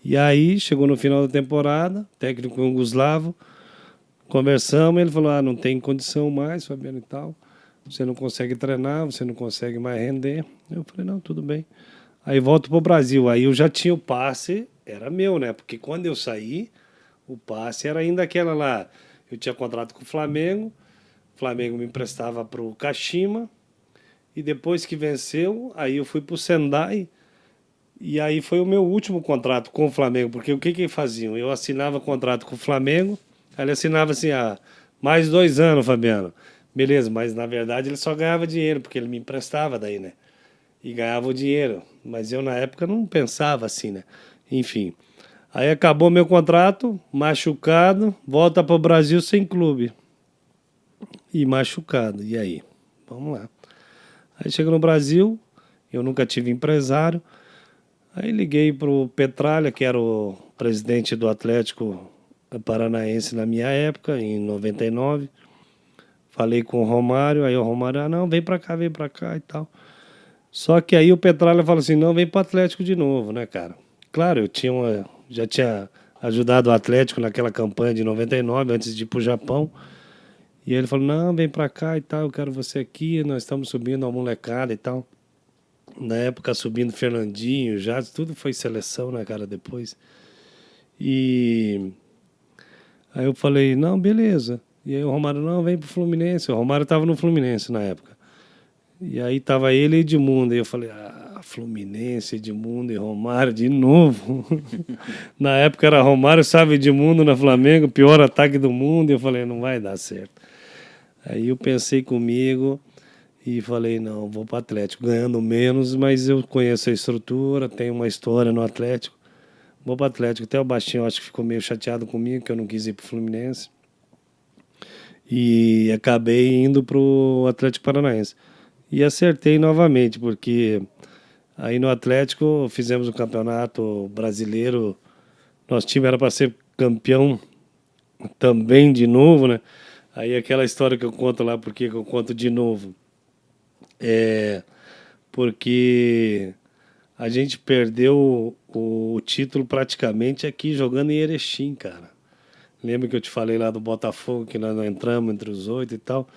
E aí, chegou no final da temporada, técnico Yugoslavo, conversamos, ele falou, não tem condição mais, Fabiano, e tal. Você não consegue treinar, você não consegue mais render. Eu falei, não, tudo bem. Aí volto pro Brasil. Aí eu já tinha o passe, era meu, né? Porque quando eu saí, o passe era ainda aquela lá. Eu tinha contrato com o Flamengo me emprestava pro Kashima, e depois que venceu, aí eu fui pro Sendai, e aí foi o meu último contrato com o Flamengo, porque o que faziam? Eu assinava contrato com o Flamengo, aí ele assinava assim, mais 2 anos, Fabiano. Beleza, mas na verdade ele só ganhava dinheiro, porque ele me emprestava daí, né? E ganhava o dinheiro. Mas eu na época não pensava assim, né? Enfim. Aí acabou meu contrato, machucado, volta pro Brasil sem clube. E machucado. E aí? Vamos lá. Aí chega no Brasil, eu nunca tive empresário. Aí liguei pro Petralha, que era o presidente do Atlético Paranaense na minha época, em 99. Falei com o Romário, aí o Romário, não, vem pra cá e tal. Só que aí o Petralha falou assim, não, vem pro Atlético de novo, né, cara? Claro, eu já tinha ajudado o Atlético naquela campanha de 99, antes de ir pro Japão. E ele falou, não, vem pra cá e tal, eu quero você aqui, nós estamos subindo a molecada e tal. Na época subindo Fernandinho, já tudo foi seleção, né, cara, depois. E aí eu falei, não, beleza. E aí o Romário, não, vem pro Fluminense. O Romário tava no Fluminense na época. E aí tava ele e Edmundo. E eu falei, Fluminense, Edmundo e Romário de novo. Na época era Romário, sabe, Edmundo na Flamengo, pior ataque do mundo. E eu falei, não vai dar certo. Aí eu pensei comigo e falei, não, vou pro Atlético. Ganhando menos, mas eu conheço a estrutura, tenho uma história no Atlético. Vou pro Atlético. Até o Baixinho acho que ficou meio chateado comigo, que eu não quis ir pro Fluminense. E acabei indo pro Atlético Paranaense. E acertei novamente, porque aí no Atlético fizemos o campeonato brasileiro. Nosso time era para ser campeão também de novo, né? Aí aquela história que eu conto lá, porque eu conto de novo. Porque a gente perdeu o título praticamente aqui jogando em Erechim, cara. Lembra que eu te falei lá do Botafogo, que nós não entramos entre os 8 e tal,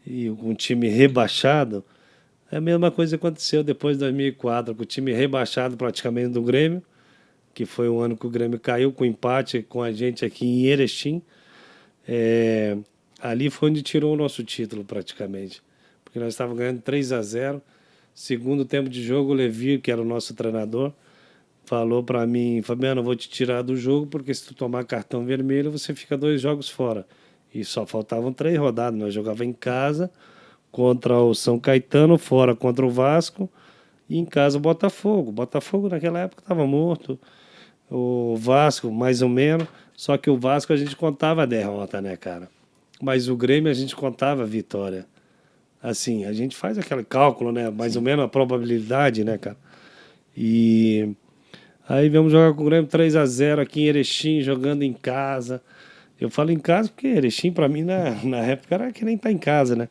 e com um time rebaixado? É a mesma coisa que aconteceu depois de 2004, com o time rebaixado praticamente do Grêmio, que foi o ano que o Grêmio caiu com empate com a gente aqui em Erechim. Ali foi onde tirou o nosso título praticamente, porque nós estávamos ganhando 3-0. Segundo tempo de jogo, o Levir, que era o nosso treinador, falou para mim, Fabiano, eu vou te tirar do jogo, porque se tu tomar cartão vermelho, você fica 2 jogos fora. E só faltavam 3 rodadas, nós jogávamos em casa contra o São Caetano, fora contra o Vasco, e em casa o Botafogo. O Botafogo naquela época estava morto, o Vasco mais ou menos, só que o Vasco a gente contava a derrota, né, cara? Mas o Grêmio a gente contava a vitória. Assim, a gente faz aquele cálculo, né? Mais ou menos a probabilidade, né, cara? E aí vamos jogar com o Grêmio 3-0 aqui em Erechim, jogando em casa. Eu falo em casa porque Erechim, pra mim, na época, era que nem tá em casa, né?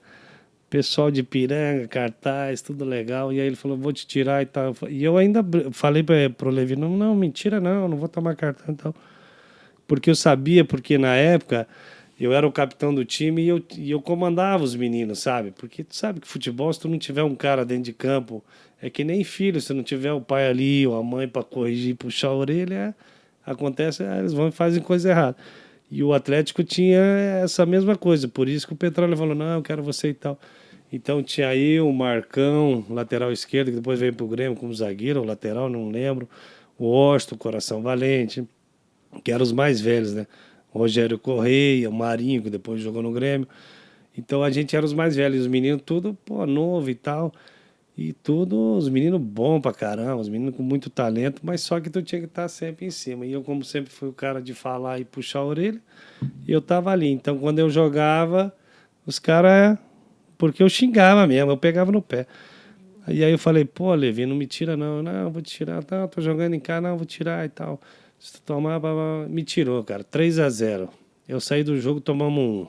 Pessoal de Piranga, cartaz, tudo legal. E aí ele falou, vou te tirar e tal. E eu ainda falei pro Levi, não, mentira não vou tomar cartão e tal. Porque eu sabia, porque na época eu era o capitão do time e eu comandava os meninos, sabe? Porque tu sabe que futebol, se tu não tiver um cara dentro de campo, é que nem filho, se não tiver o pai ali ou a mãe para corrigir, puxar a orelha, acontece, eles vão e fazem coisa errada. E o Atlético tinha essa mesma coisa, por isso que o Petróleo falou, não, eu quero você e tal. Então tinha aí o Marcão, lateral esquerdo, que depois veio pro Grêmio como zagueiro, ou lateral, não lembro. O Osto, Coração Valente, que eram os mais velhos, né? O Rogério Correia, o Marinho, que depois jogou no Grêmio. Então a gente era os mais velhos, os meninos tudo, pô, novo e tal. E tudo, os meninos bons pra caramba, os meninos com muito talento, mas só que tu tinha que estar sempre em cima. E eu, como sempre, fui o cara de falar e puxar a orelha, e eu tava ali. Então quando eu jogava, os caras. Porque eu xingava mesmo, eu pegava no pé. E aí eu falei, pô, Levi, não me tira não. Não, vou te tirar. Não, tô jogando em casa, não, vou tirar e tal. Se tu tomar, me tirou, cara. 3-0. Eu saí do jogo, tomamos um.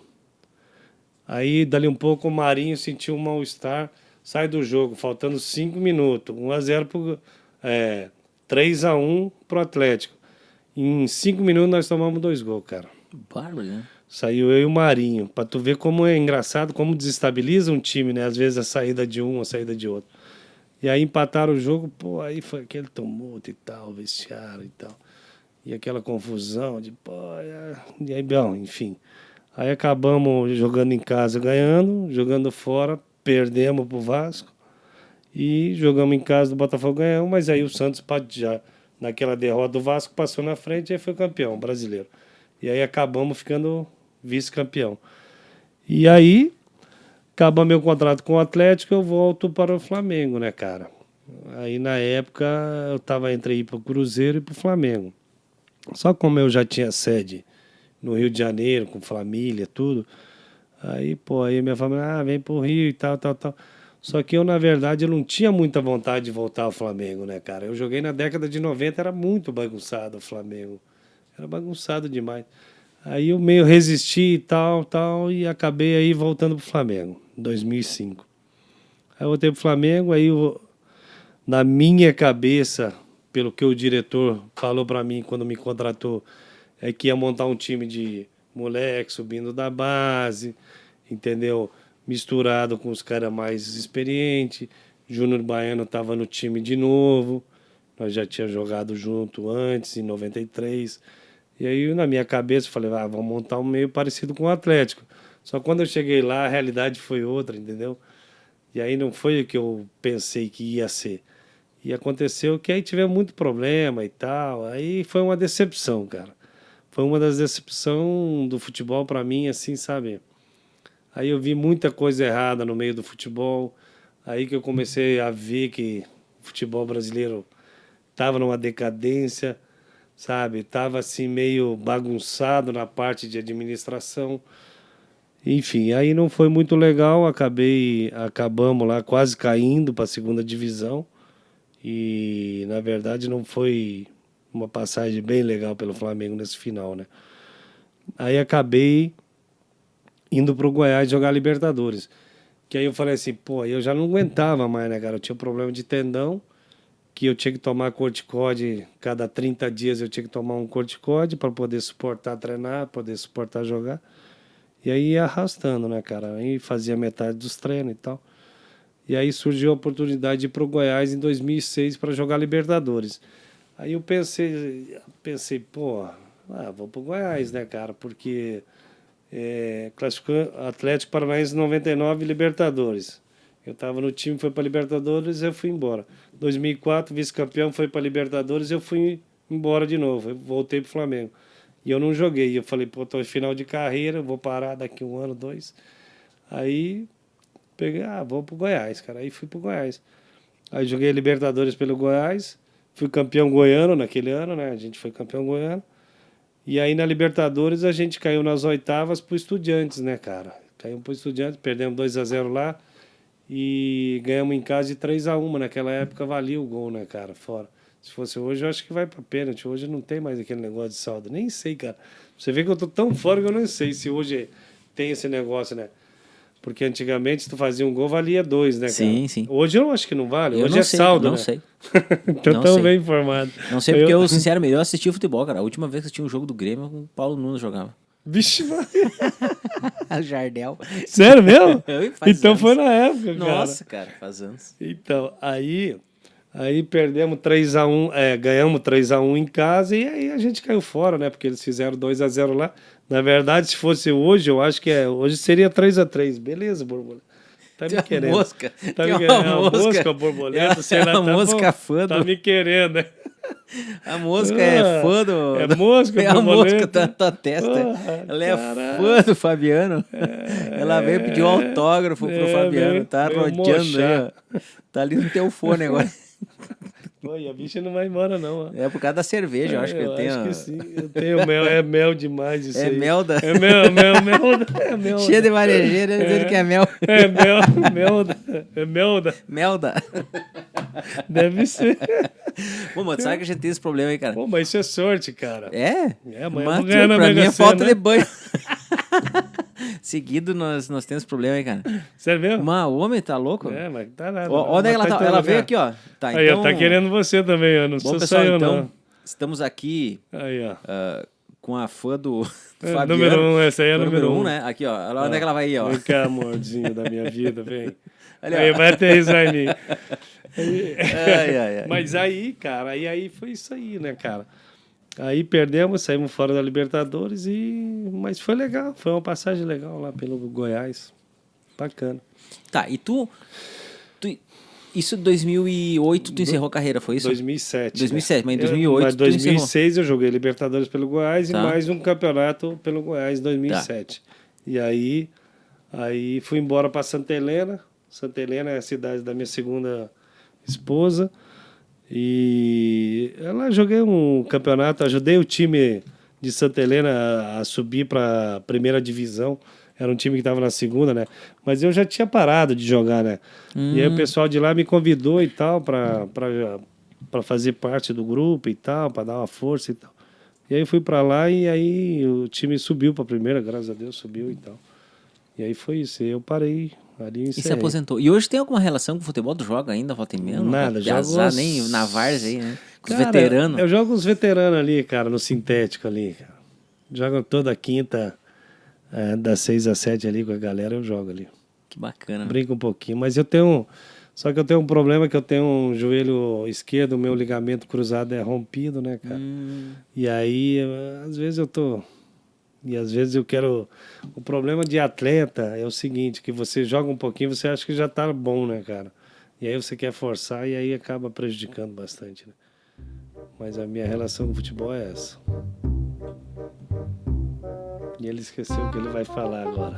Aí, dali um pouco, o Marinho sentiu um mal-estar, sai do jogo, faltando 5 minutos. 1-0 pro... 3-1 pro Atlético. Em 5 minutos nós tomamos 2 gols, cara. Bárbaro, né? Saiu eu e o Marinho. Pra tu ver como é engraçado, como desestabiliza um time, né? Às vezes a saída de um, a saída de outro. E aí empataram o jogo, pô, aí foi aquele tumulto e tal, vestiário e tal. E aquela confusão de, pô, e aí, bom, enfim. Aí acabamos jogando em casa ganhando, jogando fora, perdemos pro Vasco. E jogamos em casa do Botafogo ganhamos, mas aí o Santos já, naquela derrota do Vasco, passou na frente e aí foi campeão brasileiro. E aí acabamos ficando vice-campeão. E aí, acaba meu contrato com o Atlético, eu volto para o Flamengo, né, cara? Aí na época eu tava entre ir pro Cruzeiro e pro Flamengo. Só como eu já tinha sede no Rio de Janeiro, com família, tudo. Aí, pô, aí minha família, vem pro Rio e tal. Só que eu, na verdade, eu não tinha muita vontade de voltar ao Flamengo, né, cara? Eu joguei na década de 90, era muito bagunçado o Flamengo. Era bagunçado demais. Aí eu meio resisti e tal, e acabei aí voltando pro Flamengo, em 2005. Aí eu voltei pro Flamengo, aí na minha cabeça, pelo que o diretor falou para mim quando me contratou, é que ia montar um time de moleque subindo da base, entendeu? Misturado com os caras mais experientes. Júnior Baiano estava no time de novo. Nós já tínhamos jogado junto antes, em 93. E aí, na minha cabeça, eu falei, vamos montar um meio parecido com o Atlético. Só que quando eu cheguei lá, a realidade foi outra, entendeu? E aí não foi o que eu pensei que ia ser. E aconteceu que aí tivemos muito problema e tal. Aí foi uma decepção, cara. Foi uma das decepções do futebol para mim, assim, sabe? Aí eu vi muita coisa errada no meio do futebol. Aí que eu comecei a ver que o futebol brasileiro estava numa decadência, sabe? Tava assim meio bagunçado na parte de administração. Enfim, aí não foi muito legal, acabamos lá quase caindo para a segunda divisão. E na verdade não foi uma passagem bem legal pelo Flamengo nesse final, né? Aí acabei indo pro Goiás jogar Libertadores. Que aí eu falei assim, pô, eu já não aguentava mais, né, cara? Eu tinha um problema de tendão, que eu tinha que tomar corticode, cada 30 dias eu tinha que tomar um corticode para poder suportar treinar, poder suportar jogar. E aí ia arrastando, né, cara? Aí fazia metade dos treinos e tal. E aí surgiu a oportunidade de ir pro Goiás em 2006 para jogar Libertadores. Aí eu pensei, pô, vou pro Goiás, né, cara? Porque classificou Atlético Paranaense 99 Libertadores. Eu estava no time, foi para Libertadores, eu fui embora. 2004, vice-campeão, foi para Libertadores, eu fui embora de novo. Eu voltei pro Flamengo. E eu não joguei. Eu falei, pô, tô em final de carreira, vou parar daqui 1 ano, 2. Aí peguei, vou pro Goiás, cara. Aí fui pro Goiás. Aí joguei Libertadores pelo Goiás, fui campeão goiano naquele ano, né? A gente foi campeão goiano. E aí na Libertadores a gente caiu nas oitavas pro Estudiantes, né, cara? Caímos pro Estudiantes, perdemos 2-0 lá. e ganhamos em casa de 3-1. Naquela época valia o gol, né, cara? Fora. Se fosse hoje, eu acho que vai pra pênalti. Hoje não tem mais aquele negócio de saldo. Nem sei, cara. Você vê que eu tô tão fora que eu não sei se hoje tem esse negócio, né? Porque antigamente, se tu fazia um gol, valia 2, né, cara? Sim, sim. Hoje eu acho que não vale. Eu Hoje não é sei, saldo, não né? sei. Então Não tão sei. bem informado. Não sei porque eu, sinceramente, eu assisti futebol, cara. A última vez que eu tinha um jogo do Grêmio, o Paulo Nunes jogava. Vixe, Maria. O Jardel. Sério mesmo? Faz Então anos. foi na época, cara. Nossa, cara, faz anos. Então, aí perdemos 3-1, ganhamos 3-1 em casa e aí a gente caiu fora, né? Porque eles fizeram 2-0 lá. Na verdade, se fosse hoje, eu acho que hoje seria 3-3. Beleza, borboleta. Tá me Tem uma querendo. mosca. Tá Tem me querendo. uma mosca. Borboleta, sei lá, É uma tá mosca bom. fã Tá do... me querendo, né? A mosca é fã do... É mosca, É a mosca borboleta. da tua testa. Ela é Caralho. fã do Fabiano. Ela veio pedir um autógrafo pro Fabiano. Tá veio rodeando aí, mochar. ó. Tá ali no teu fone agora. Pô, e a bicha não vai embora, não. Ó. É por causa da cerveja, eu acho que eu ele tem. acho que sim. Eu tenho mel, é mel demais isso É aí. mel da... É mel. É mel. Cheia de varejeira, ele dizendo que é mel. É melda. Melda. Deve ser. Pô, mano, sabe que a gente tem esse problema aí, cara? Pô, mas isso é sorte, cara. É? Amanhã eu Mas vou ganhar na pra mim Mega é falta Sena. de banho. Seguido, nós temos problema aí, cara. Sério mesmo? Mas o homem tá louco? É, mas tá nada. Ó, onde é que ela tá? Ela veio aqui, ó. Tá, Aí, então... ó, tá querendo você também, ó. Não Bom, sou pessoal, só eu, então, não. estamos aqui Aí, ó. com a fã do É, Fabiano. número 1, essa aí é Fã número 1. né? Aqui, ó. Onde é que ela vai ir, ó? Vem cá, amorzinho da minha vida, vem. Ali, ó. Aí, vai aterrissar em mim. Ai. Mas aí, cara, aí foi isso aí, né, cara? Aí perdemos, saímos fora da Libertadores mas foi legal, foi uma passagem legal lá pelo Goiás. Bacana. Tá, e tu... Isso em 2008 tu encerrou a carreira, foi isso? 2007. 2007, mas em né? 2008 Mas tu 2006 eu joguei Libertadores pelo Goiás Tá. e mais um campeonato pelo Goiás em 2007. E aí fui embora para Santa Helena. Santa Helena é a cidade da minha segunda esposa. E lá joguei um campeonato, ajudei o time de Santa Helena a subir para a primeira divisão. Era um time que estava na segunda, né? Mas eu já tinha parado de jogar, né? E aí o pessoal de lá me convidou e tal para fazer parte do grupo e tal, para dar uma força e tal. E aí fui para lá e aí o time subiu para a primeira, graças a Deus subiu e tal. E aí foi isso. E eu parei ali E se encerrei. aposentou. E hoje tem alguma relação com o futebol? Tu joga ainda, volta e meia? Nada, jogo jogo nem na várzea aí, né? Com os Cara, veteranos. Eu jogo com os veteranos ali, cara, no sintético ali, cara. Jogo toda quinta, das 6 às 7 ali com a galera, eu jogo ali. Que bacana. Brinco um pouquinho, mas só que eu tenho um problema que eu tenho um joelho esquerdo, o meu ligamento cruzado é rompido, né, cara? E aí, às vezes eu tô... E às vezes eu quero... O problema de atleta é o seguinte, que você joga um pouquinho, você acha que já tá bom, né, cara? E aí você quer forçar e aí acaba prejudicando bastante, né? Mas a minha relação com o futebol é essa. E ele esqueceu o que ele vai falar agora.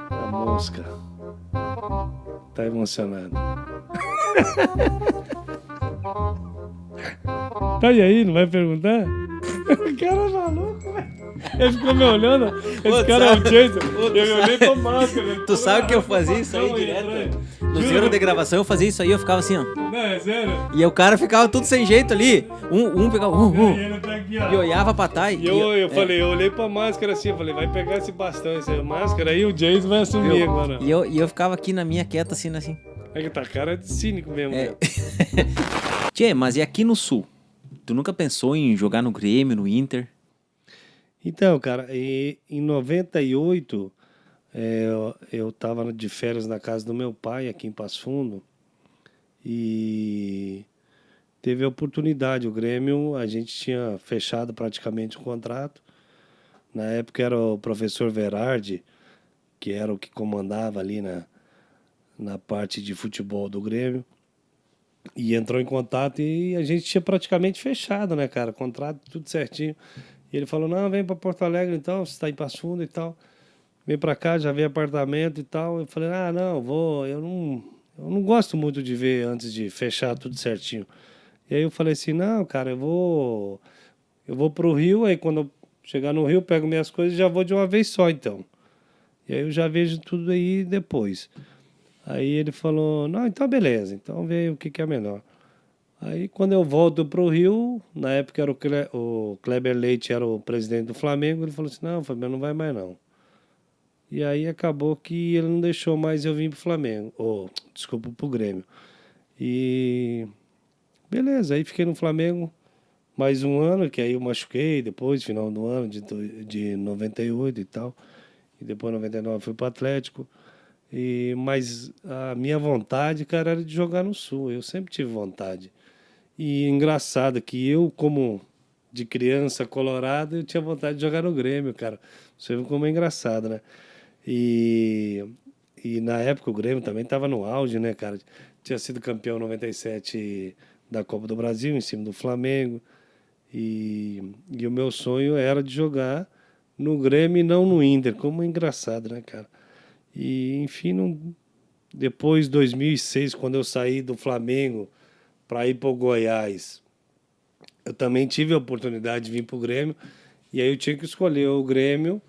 A mosca. Tá emocionado. Tá, e aí? Não vai perguntar? O cara é maluco, velho. Ele ficou me olhando. Esse cara é o Jason. Eu olhei pra máscara. Tu sabe que eu fazia isso aí direto? No zero de gravação eu fazia isso aí, eu ficava assim, ó. Não, é sério? E o cara ficava tudo sem jeito ali. Um pegava... E ele tá aqui, ó. E olhava pra trás. E eu falei, eu olhei pra máscara assim, eu falei, vai pegar esse bastão, essa máscara aí, o Jason vai assumir agora. E eu ficava aqui na minha quieta, assim. É que tá cara de cínico mesmo, É. né? Tchê, mas e aqui no Sul? Tu nunca pensou em jogar no Grêmio, no Inter? Então, cara, em 98, eu tava de férias na casa do meu pai, aqui em Passo Fundo, e teve a oportunidade. O Grêmio, a gente tinha fechado praticamente o contrato. Na época era o professor Verardi, que era o que comandava ali na parte de futebol do Grêmio, e entrou em contato e a gente tinha praticamente fechado, né, cara? Contrato, tudo certinho. E ele falou, não, vem para Porto Alegre então, você está em Passo Fundo e tal. Vem para cá, já vem apartamento e tal. Eu falei, não, eu não gosto muito de ver antes de fechar tudo certinho. E aí eu falei assim, não, cara, eu vou pro Rio, aí quando eu chegar no Rio, pego minhas coisas e já vou de uma vez só, então. E aí eu já vejo tudo aí depois. Aí ele falou, não, então beleza, então vê o que que é melhor. Aí quando eu volto pro Rio, na época era o Kleber Leite era o presidente do Flamengo, ele falou assim, não, Fabiano, não vai mais não. E aí acabou que ele não deixou mais eu vir pro Flamengo, ou desculpa, pro Grêmio. E beleza, aí fiquei no Flamengo mais um ano, que aí eu machuquei depois, final do ano de 98 e tal. E depois, em 99, fui pro Atlético. Mas a minha vontade, cara, era de jogar no Sul. Eu sempre tive vontade. E engraçado que eu, como de criança colorado, eu tinha vontade de jogar no Grêmio, cara. Você vê como é engraçado, né? E, e na época o Grêmio também estava no auge, né, cara? Tinha sido campeão em 97 da Copa do Brasil, em cima do Flamengo. E o meu sonho era de jogar no Grêmio e não no Inter. Como é engraçado, né, cara? E, enfim, depois de 2006, quando eu saí do Flamengo para ir para o Goiás, eu também tive a oportunidade de vir para o Grêmio. E aí eu tinha que escolher o Grêmio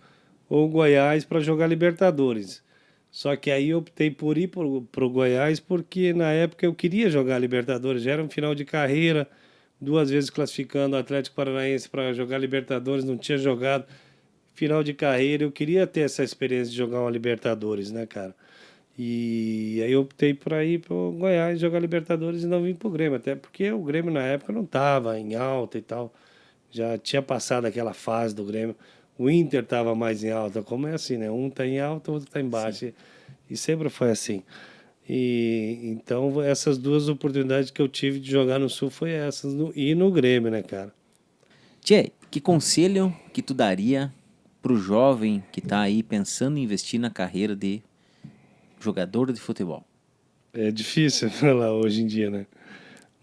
ou o Goiás para jogar Libertadores. Só que aí eu optei por ir para o Goiás porque na época eu queria jogar Libertadores. Já era um final de carreira, 2 vezes classificando o Atlético Paranaense para jogar Libertadores, não tinha jogado. Final de carreira, eu queria ter essa experiência de jogar uma Libertadores, né, cara? E aí eu optei para ir para o Goiás jogar Libertadores e não vim para o Grêmio, até porque o Grêmio na época não estava em alta e tal. Já tinha passado aquela fase do Grêmio. O Inter estava mais em alta, como é assim, né? Um está em alta, o outro está em baixa. E sempre foi assim. E então essas 2 oportunidades que eu tive de jogar no Sul foi essas, e no Grêmio, né, cara? Tchê, que conselho que tu daria pro jovem que tá aí pensando em investir na carreira de jogador de futebol? É difícil falar hoje em dia, né?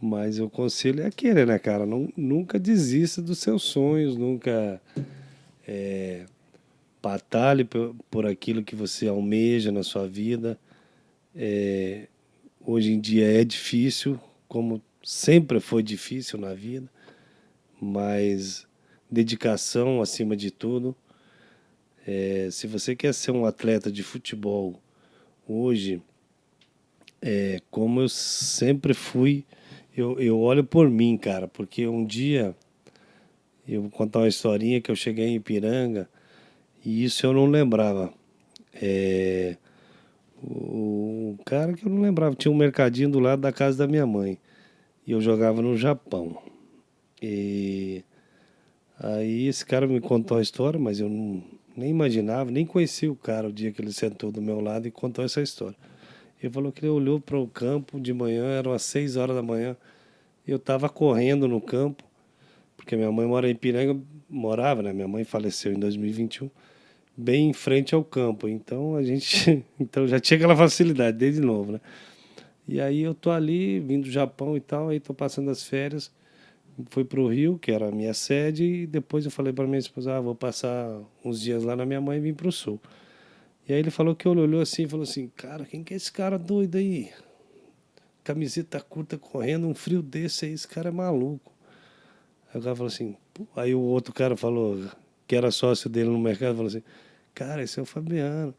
Mas o conselho é aquele, né, cara? Nunca desista dos seus sonhos, nunca batalhe por aquilo que você almeja na sua vida. Hoje em dia é difícil, como sempre foi difícil na vida, mas dedicação acima de tudo. Se você quer ser um atleta de futebol hoje, como eu sempre fui, eu olho por mim, cara, porque um dia eu vou contar uma historinha que eu cheguei em Ipiranga e isso eu não lembrava. O cara que eu não lembrava, tinha um mercadinho do lado da casa da minha mãe e eu jogava no Japão. E aí esse cara me contou a história, mas eu nem imaginava, nem conhecia o cara o dia que ele sentou do meu lado e contou essa história. Ele falou que ele olhou para o campo de manhã, eram as 6 horas da manhã, e eu estava correndo no campo, porque minha mãe mora em Ipiranga, morava, né? Minha mãe faleceu em 2021, bem em frente ao campo. Então a gente então já tinha aquela facilidade desde novo, né? E aí eu tô ali, vindo do Japão e tal, aí tô passando as férias, fui pro Rio, que era a minha sede, e depois eu falei para minha esposa, vou passar uns dias lá na minha mãe e vim pro Sul. E aí ele falou que olhou assim e falou assim, cara, quem que é esse cara doido aí? Camiseta curta correndo, um frio desse aí, esse cara é maluco. Aí o cara falou assim, pô. Aí o outro cara falou, que era sócio dele no mercado, falou assim, cara, esse é o Fabiano,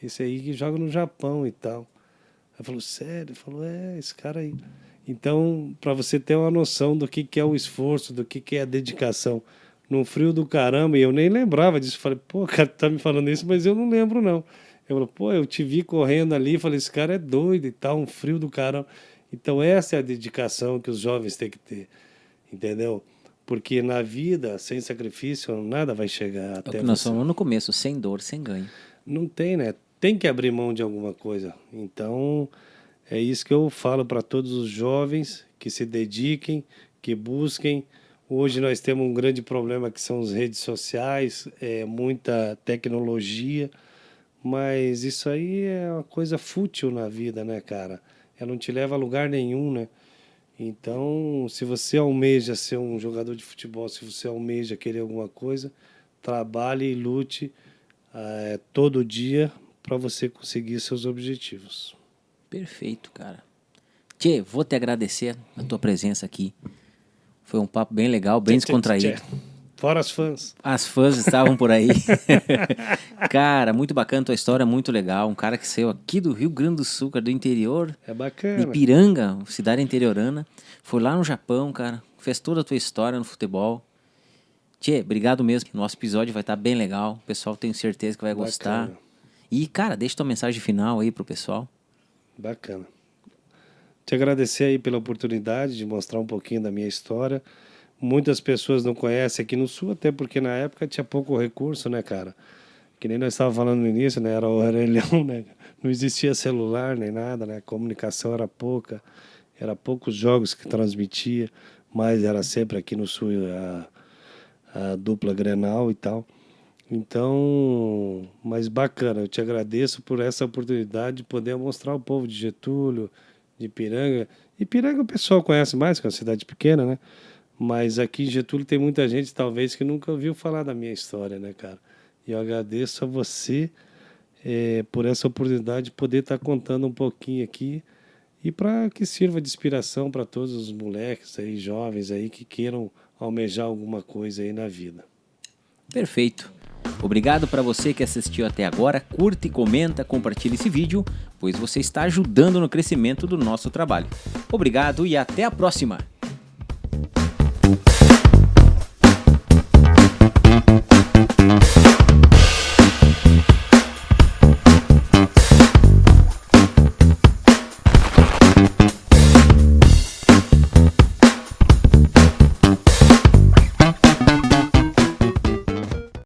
esse aí que joga no Japão e tal. Aí falou, sério? Ele falou, esse cara aí. Então, para você ter uma noção do que é o esforço, do que é a dedicação, num frio do caramba, e eu nem lembrava disso. Falei, pô, cara, tá me falando isso, mas eu não lembro, não. Eu falei, pô, eu te vi correndo ali, falei, esse cara é doido e tal, um frio do caramba. Então, essa é a dedicação que os jovens têm que ter, entendeu? Porque na vida, sem sacrifício, nada vai chegar É o até que nós você. falamos no começo, sem dor, sem ganho. Não tem, né? Tem que abrir mão de alguma coisa. Então, é isso que eu falo para todos os jovens que se dediquem, que busquem. Hoje nós temos um grande problema que são as redes sociais, muita tecnologia, mas isso aí é uma coisa fútil na vida, né, cara? Ela não te leva a lugar nenhum, né? Então, se você almeja ser um jogador de futebol, se você almeja querer alguma coisa, trabalhe e lute todo dia para você conseguir seus objetivos. Perfeito, cara. Tchê, vou te agradecer a tua presença aqui. Foi um papo bem legal, bem descontraído. Fora as fãs. As fãs estavam por aí. Cara, muito bacana tua história, muito legal. Um cara que saiu aqui do Rio Grande do Sul, cara, do interior. É bacana. Ipiranga, cidade interiorana. Foi lá no Japão, cara. Fez toda a tua história no futebol. Tchê, obrigado mesmo. Nosso episódio vai estar bem legal. O pessoal tenho certeza que vai gostar. E, cara, deixa tua mensagem final aí pro pessoal. Bacana. Te agradecer aí pela oportunidade de mostrar um pouquinho da minha história. Muitas pessoas não conhecem aqui no Sul, até porque na época tinha pouco recurso, né, cara? Que nem nós estávamos falando no início, né? Era o orelhão, né? Não existia celular nem nada, né? A comunicação era pouca. Era poucos jogos que transmitia, mas era sempre aqui no Sul a dupla Grenal e tal. Então, mas bacana, eu te agradeço por essa oportunidade de poder mostrar ao povo de Getúlio, de Ipiranga. Ipiranga o pessoal conhece mais, que é uma cidade pequena, né? Mas aqui em Getúlio tem muita gente, talvez, que nunca ouviu falar da minha história, né, cara? E eu agradeço a você por essa oportunidade de poder estar contando um pouquinho aqui e para que sirva de inspiração para todos os moleques aí, jovens aí, que queiram almejar alguma coisa aí na vida. Perfeito. Obrigado para você que assistiu até agora. Curta e comenta, compartilhe esse vídeo, pois você está ajudando no crescimento do nosso trabalho. Obrigado e até a próxima!